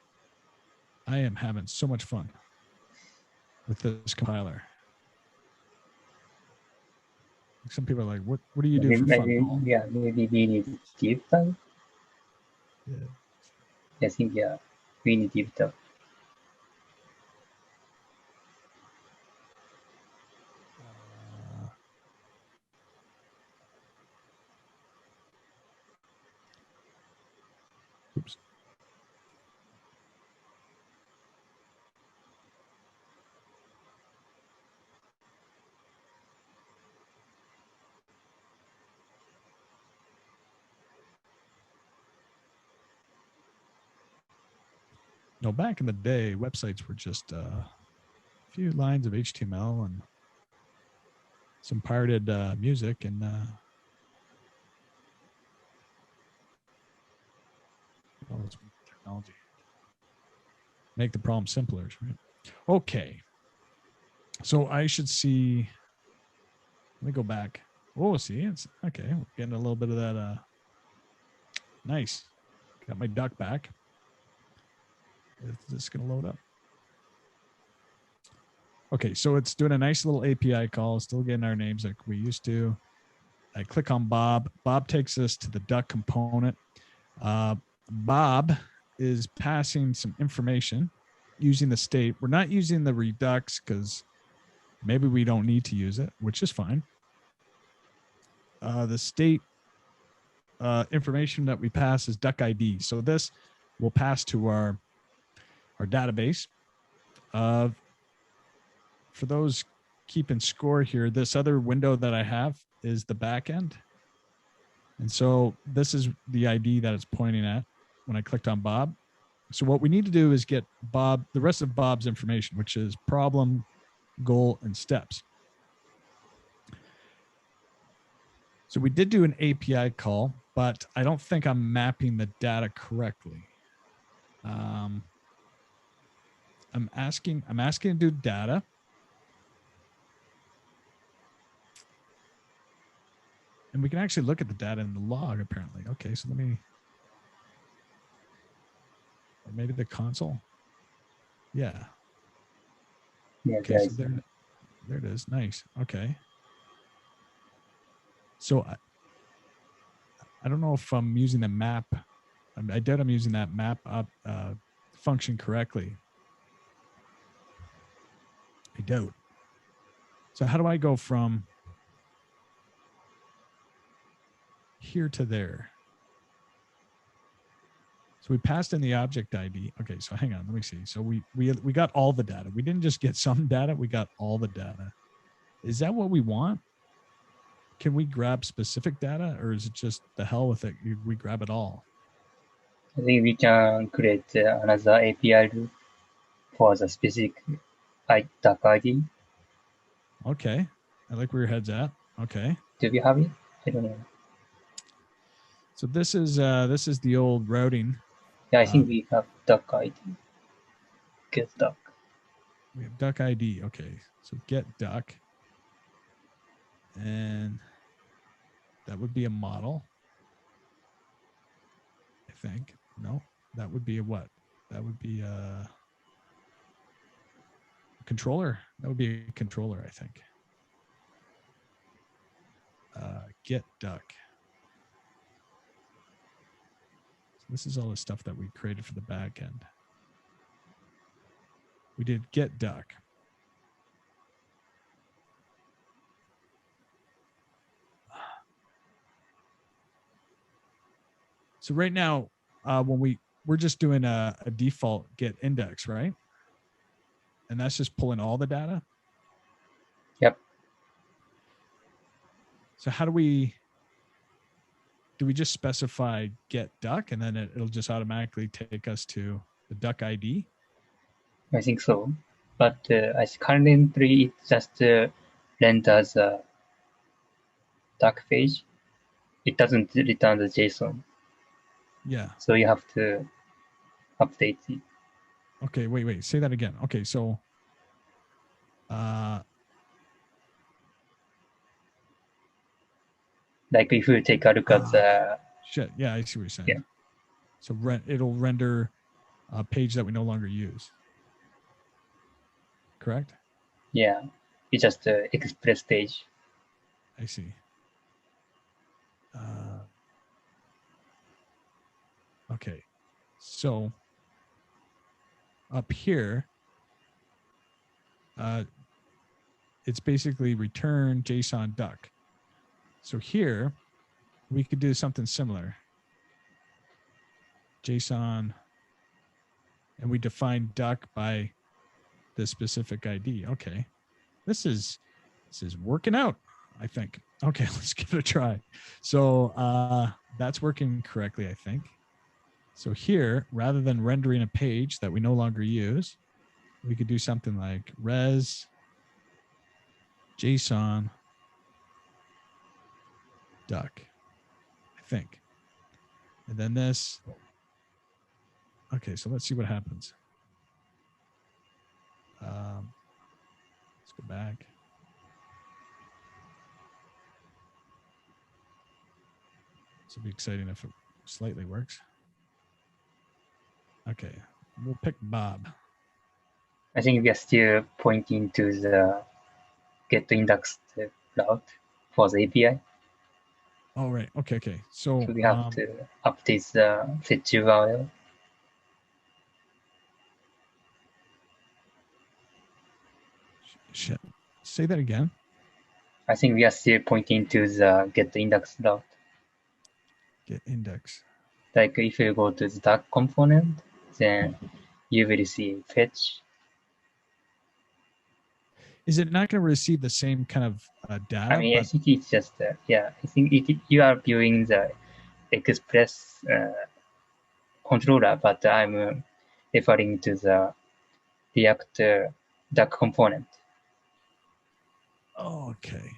I am having so much fun with this compiler. Some people are like, what do you do for fun?
Yeah, maybe we need deep dive.
Yeah.
I think, yeah, we need deep dive.
Oops. No, back in the day, websites were just a few lines of HTML and some pirated music and technology. Make the problem simpler, right? Okay. So I should see. Let me go back. Oh, see, it's okay. We're getting a little bit of that. Nice. Got my duck back. Is this going to load up? Okay, so it's doing a nice little API call, still getting our names like we used to. I click on Bob. Bob takes us to the duck component. Bob is passing some information using the state. We're not using the redux because maybe we don't need to use it, which is fine. The state information that we pass is duck ID. So this will pass to our database. For those keeping score here, this other window that I have is the backend. And so this is the ID that it's pointing at when I clicked on Bob. So what we need to do is get Bob, the rest of Bob's information, which is problem, goal, and steps. So we did do an API call, but I don't think I'm mapping the data correctly. I'm asking to do data. And we can actually look at the data in the log, apparently. Okay, so let me, or maybe the console. Yeah.
Yeah,
Okay, so there it is. Nice. Okay. So I don't know if I'm using the map. I doubt I'm using that map up function correctly. I doubt. So how do I go from here to there? So we passed in the object ID. Okay, so hang on, let me see. So we got all the data. We didn't just get some data, we got all the data. Is that what we want? Can we grab specific data, or is it just the hell with it? We grab it all?
I think we can create another API loop for the specific duck ID.
Okay, I like where your head's at. Okay.
Do we have it? I don't know.
So this is the old routing.
Yeah, I think we have duck ID. Get duck.
We have duck ID. Okay, so get duck, and that would be a model. I think. No, that would be a what? That would be a controller. That would be a controller, I think. Get duck. So this is all the stuff that we created for the back end. We did get duck. So right now, when we're just doing a default get index, right? And that's just pulling all the data.
Yep.
So how do we just specify get duck, and then it'll just automatically take us to the duck ID?
I think so. But I currently it just renders a duck page. It doesn't return the JSON.
Yeah.
So you have to update it.
Okay, wait. Say that again. Okay, so
like if you take a look at the
shit. Yeah, I see what you're saying.
Yeah.
So it'll render a page that we no longer use. Correct?
Yeah, it's just express page.
I see. Okay, so up here, it's basically return JSON duck. So here, we could do something similar. JSON, and we define duck by the specific ID. Okay, this is working out, I think. Okay, let's give it a try. So that's working correctly, I think. So here, rather than rendering a page that we no longer use, we could do something like res JSON duck, I think. And then this. Okay, so let's see what happens. Let's go back. This will be exciting if it slightly works. Okay, we'll pick Bob.
I think we are still pointing to the get indexed route for the API.
Oh, right. Okay. So
we have to update the fetch URL.
Shit. Say that again.
I think we are still pointing to the get index route.
Get index.
Like if you go to the duck component, then you will see fetch.
Is it not going to receive the same kind of data?
I mean, I think it's just, I think you are viewing the express controller, but I'm referring to the reactor duck component.
Okay.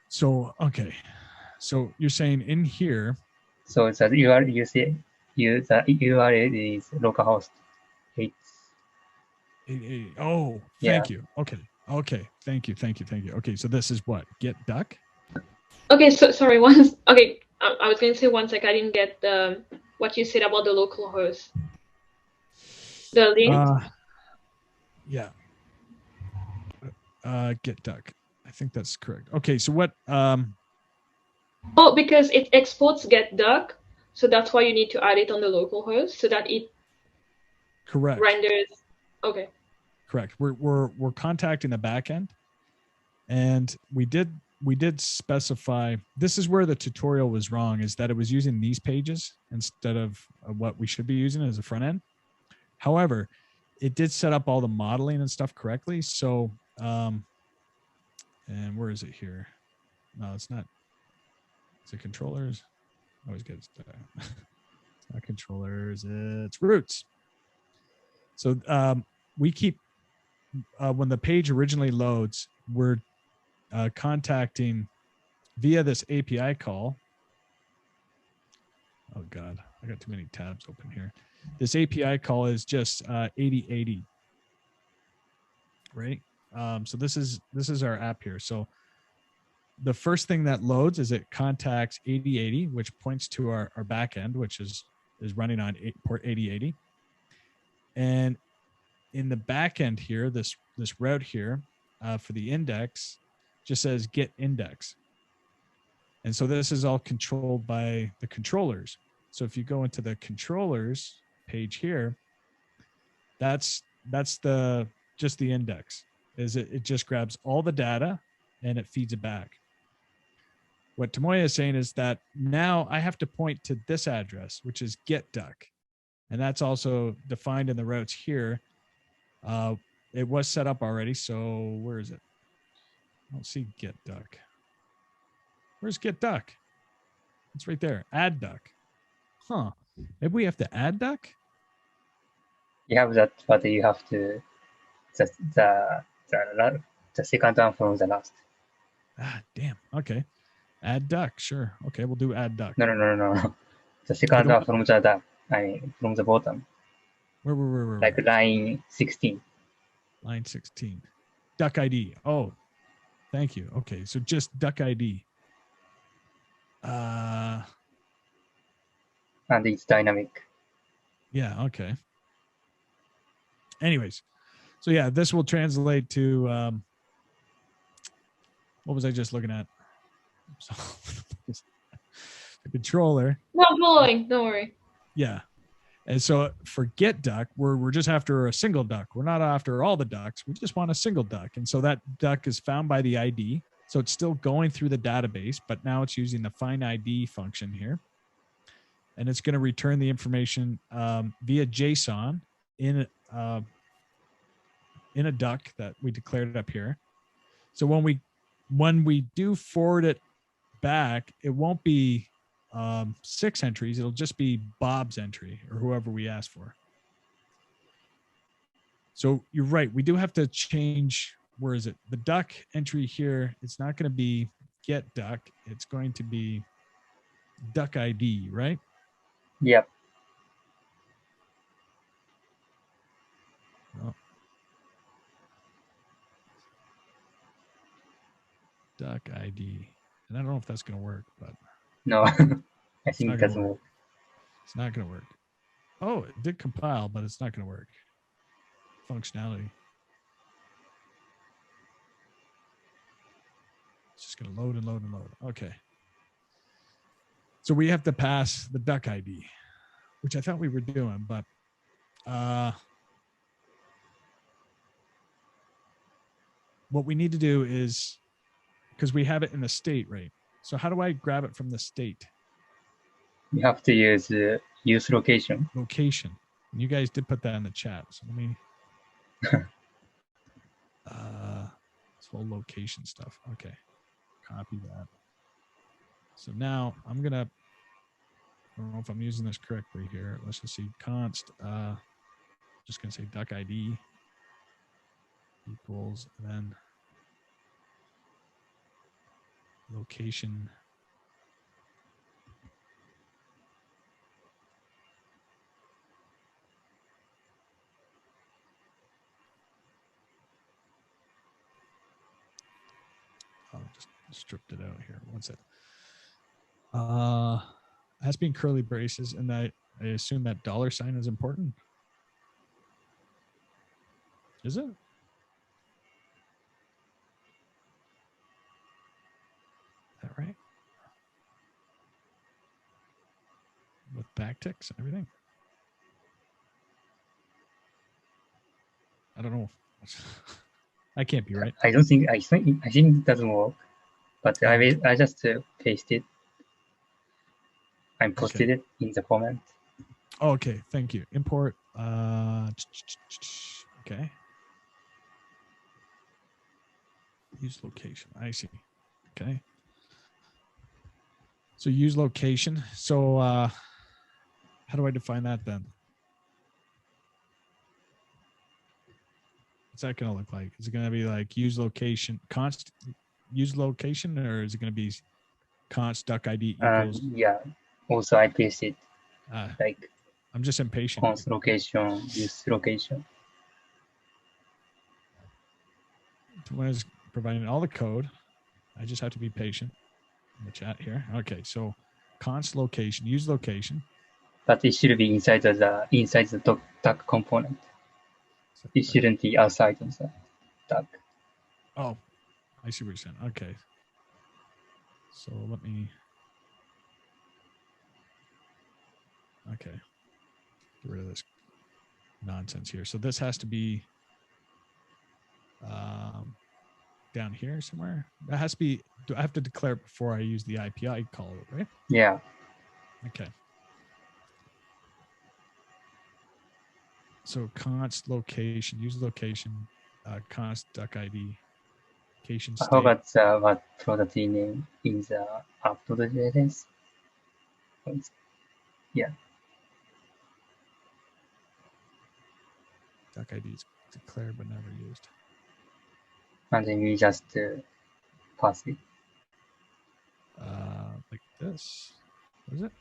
So, okay. So you're saying in here.
So the URL the URL is localhost 8.
Oh, thank you. Okay. Okay. Thank you. Okay. So this is what? Get duck?
Okay, so sorry, once okay, I was going to say one sec, I didn't get what you said about the local host. The link?
Yeah. Get duck. I think that's correct. Okay, so what
Oh, because it exports get duck, so that's why you need to add it on the local host so that it
correct.
renders. Okay.
Correct. We're contacting the backend, and we did specify, this is where the tutorial was wrong, is that it was using these pages instead of what we should be using as a front end. However, it did set up all the modeling and stuff correctly. So, and where is it here? No, it's not. Is it controllers? I always get it's not controllers. It's roots. So we keep, when the page originally loads, we're contacting via this API call. Oh God, I got too many tabs open here. This API call is just 8080, right? So this is our app here. So the first thing that loads is it contacts 8080, which points to our backend, which is running on port 8080. And in the backend here, this route here for the index just says get index. And so this is all controlled by the controllers. So if you go into the controllers page here, that's just the index. It just grabs all the data and it feeds it back. What Tomoya is saying is that now I have to point to this address, which is get duck. And that's also defined in the routes here. It was set up already. So where is it? I don't see get duck. Where's get duck? It's right there. Add duck. Huh. Maybe we have to add duck?
You have that, but you have to the second one from the last.
Ah, damn. Okay. Add duck. Sure. Okay, we'll do add duck.
No. The second one from the duck. I mean, from the bottom.
Where?
Like line 16.
Line 16. Duck ID. Oh, thank you. Okay, so just duck ID. And
it's dynamic.
Yeah, okay. Anyways, so yeah, this will translate to what was I just looking at? The controller.
No, I'm following. Don't worry.
Yeah. And so for get duck, we're just after a single duck. We're not after all the ducks. We just want a single duck. And so that duck is found by the ID. So it's still going through the database, but now it's using the find ID function here. And it's going to return the information via JSON in a duck that we declared up here. So when we do forward it back, it won't be 6 entries. It'll just be Bob's entry or whoever we ask for. So you're right. We do have to change. Where is it? The duck entry here. It's not going to be get duck. It's going to be duck ID, right?
Yep.
Oh. Duck ID. And I don't know if that's going to work, but
no, I think it doesn't work.
It's not going to work. Oh, it did compile, but it's not going to work. Functionality. It's just going to load and load and load. Okay. So we have to pass the duck ID, which I thought we were doing, but what we need to do is, because we have it in the state, right? So how do I grab it from the state?
You have to use location.
Location. And you guys did put that in the chat. So let me this whole location stuff. Okay. Copy that. So now I'm gonna I don't know if I'm using this correctly here. Let's just see. Const. Just gonna say duck ID equals, and then location. I'll just stripped it out here. What's it? Has been curly braces, and I assume that $sign is important. Is it? Is that right? With backticks and everything? I don't know. I can't be right.
I think it doesn't work, but I just paste it. I posted it in the comment.
Oh, okay, thank you. Import. Okay. Use location. I see. Okay. So use location. So how do I define that then? What's that going to look like? Is it going to be like use location, const use location, or is it going to be const duck ID equals?
Yeah. Also, I pasted like
I'm just impatient.
const location, use location.
When is providing all the code, I just have to be patient in the chat here. Okay, so const location, use location.
But it should be inside the duck component. It shouldn't be outside of the duck.
Oh, I see what you're saying. Okay. So let me. Okay. Get rid of this nonsense here. So this has to be down here somewhere. That has to be. Do I have to declare it before I use the API call, right?
Yeah.
Okay. So const location, use location, const duck ID, location state.
How about what product name in the app.js? Yeah.
Duck ID is declared but never used.
And then we just pass it.
Like this. What is it?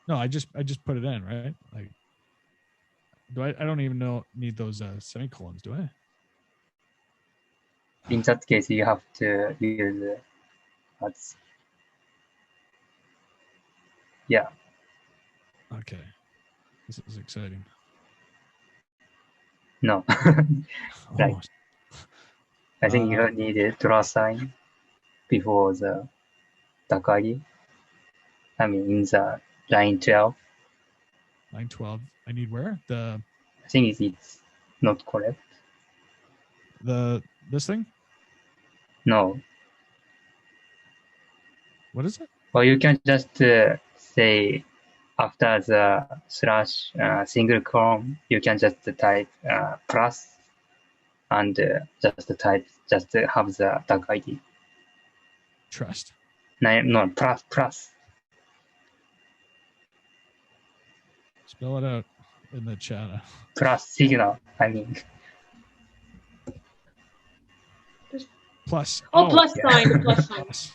No, I just put it in, right? Like, I don't even need those semicolons, do I?
In that case, you have to use what's. Yeah.
Okay. This is exciting.
No. Right. I think you need a $sign before the duck ID. I mean, in the line 12.
Line 12. I need where? I
think it's not correct.
This thing?
No.
What is it?
Well, you can just say after the slash single column, you can just type plus and just have the duck ID.
Trust.
No, plus.
Spell it out in the chat.
Plus signal, I mean.
Plus.
Oh, plus sign, the plus sign.
Plus.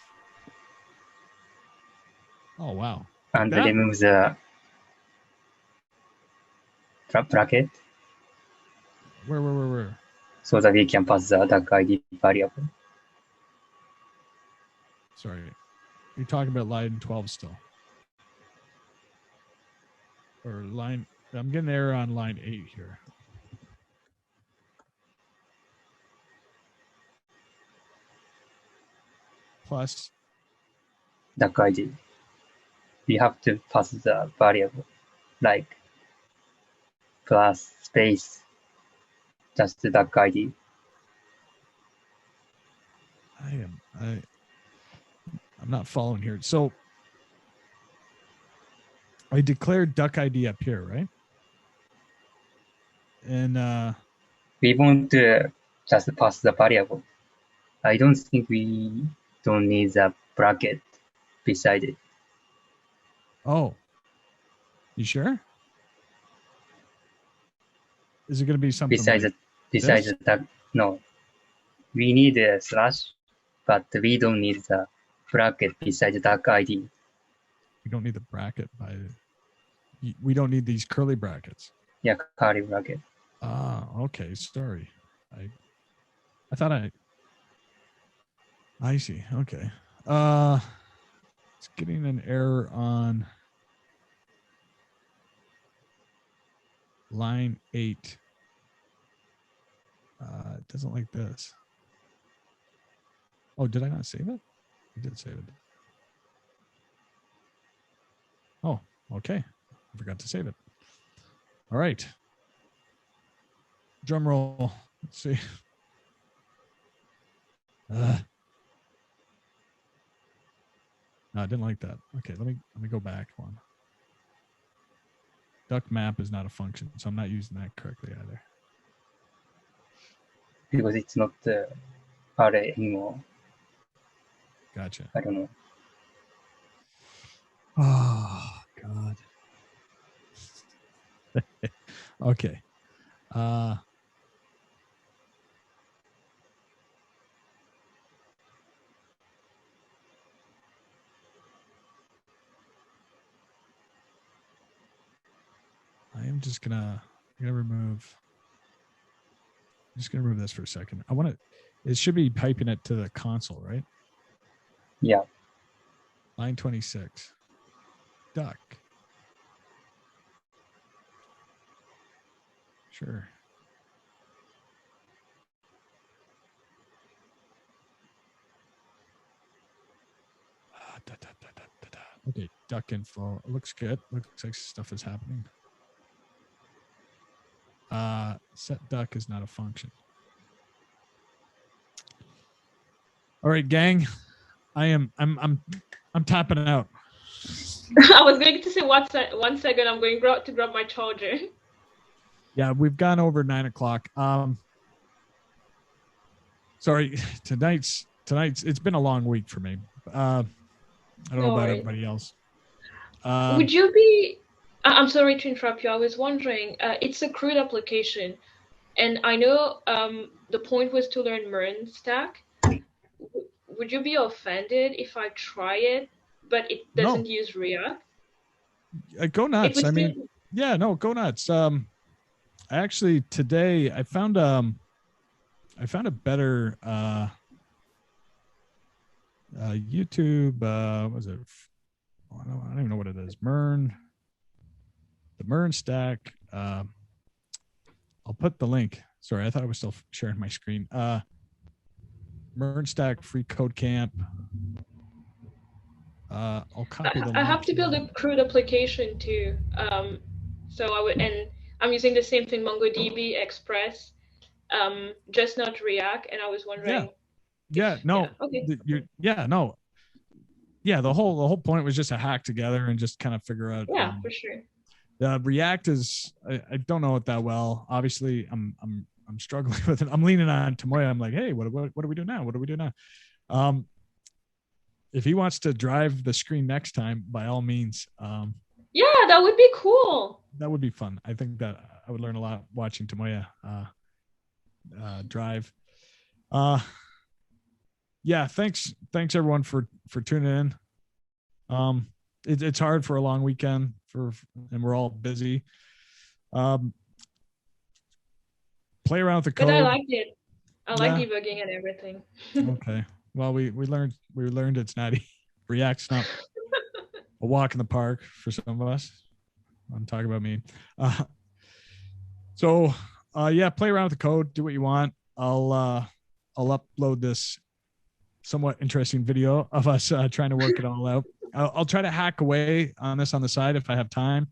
Oh, wow.
And remove the bracket.
Where?
So that we can pass the duck ID variable.
Sorry. You're talking about line 12 still. Or line, I'm getting error on line 8 here. Plus.
Duck ID. We have to pass the variable like plus space, just the duck ID.
I'm not following here. So I declared duck ID up here, right? And
we want to just pass the variable. I don't think we don't need the bracket beside it.
Oh, you sure? Is it going to be something
Besides
like
besides
this?
that, no. We need a slash, but we don't need the bracket beside the duck ID.
We don't need the bracket we don't need these curly brackets.
Yeah, curly bracket.
Ah, okay. Sorry. I thought I see. Okay. It's getting an error on line 8. It doesn't like this. Oh, did I not save it? I did save it. Oh, okay. I forgot to save it. All right. Drum roll. Let's see. No, I didn't like that. Okay, let me go back one. Duck map is not a function, so I'm not using that correctly either.
Because it's not array anymore.
Gotcha.
I don't know.
Oh God. Okay. I am just gonna remove. I'm just gonna remove this for a second. I want to. It should be piping it to the console, right?
Yeah.
Line 26. Duck. Sure. Okay, duck info. It looks good. Looks like stuff is happening. Set duck is not a function. All right, gang. I'm tapping out.
I was going to say 1 second. I'm going to grab my charger.
Yeah, we've gone over 9 o'clock. Sorry, tonight's it's been a long week for me. I don't know about everybody else.
Would you be? I'm sorry to interrupt you. I was wondering. It's a crude application, and I know the point was to learn MERN stack. Would you be offended if I try it, but it doesn't use React?
Go nuts. I mean, yeah, no, go nuts. Actually, today I found a better YouTube. What was it? I don't even know what it is. The MERN stack. I'll put the link. Sorry, I thought I was still sharing my screen. MERN stack freeCodeCamp. I'll copy the link.
I have to build a crude application too. So I'm using the same thing, MongoDB, Express, just not React. And I was wondering.
Yeah. No. Yeah. No. Yeah. The whole point was just to hack together and just kind of figure out.
Yeah, for sure.
The React is I don't know it that well. Obviously, I'm struggling with it. I'm leaning on Tomoya. I'm like, hey, what do we do now? What do we do now? If he wants to drive the screen next time, by all means.
Yeah, that would be cool.
That would be fun. I think that I would learn a lot watching Tomoya drive. Yeah, thanks everyone for tuning in. It's hard for a long weekend and we're all busy. Play around with the code.
But I liked it. I like debugging and everything.
Okay. Well, we learned it's not React's not a walk in the park for some of us. I'm talking about me. So play around with the code, do what you want. I'll upload this somewhat interesting video of us trying to work it all out. I'll try to hack away on this on the side if I have time,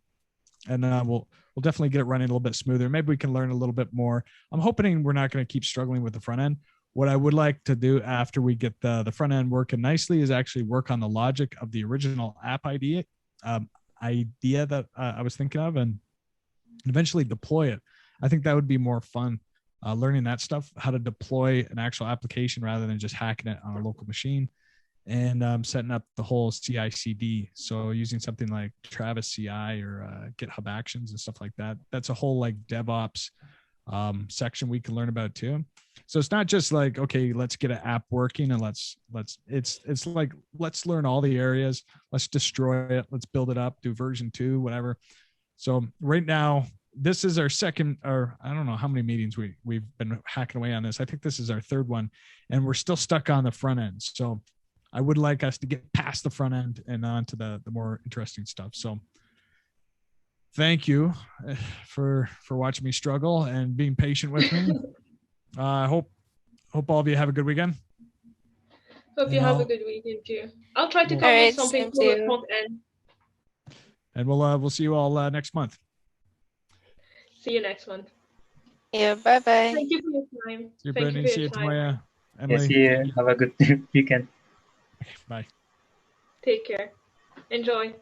and we'll definitely get it running a little bit smoother. Maybe we can learn a little bit more. I'm hoping we're not going to keep struggling with the front end. What I would like to do after we get the front end working nicely is actually work on the logic of the original app idea that I was thinking of, and eventually deploy it. I think that would be more fun, learning that stuff, how to deploy an actual application rather than just hacking it on a local machine. and setting up the whole CI/CD. So using something like Travis CI or GitHub Actions and stuff like that. That's a whole like DevOps section we can learn about too. So it's not just like, okay, let's get an app working and it's like, let's learn all the areas, let's destroy it, let's build it up, do version 2, whatever. So right now, this is our second, or I don't know how many meetings we've been hacking away on this. I think this is our third one, and we're still stuck on the front end. So I would like us to get past the front end and on to the more interesting stuff. So thank you for watching me struggle and being patient with me. I hope all of you have a good weekend.
Hope you have a good weekend too. I'll try to come with something cool at front end.
And we'll see you all next month.
See you next month.
Yeah, bye-bye.
Thank you for your time.
See you, Brittany. See you, Tamaya.
Yeah, see you. Have a good weekend.
Bye.
Take care. Enjoy.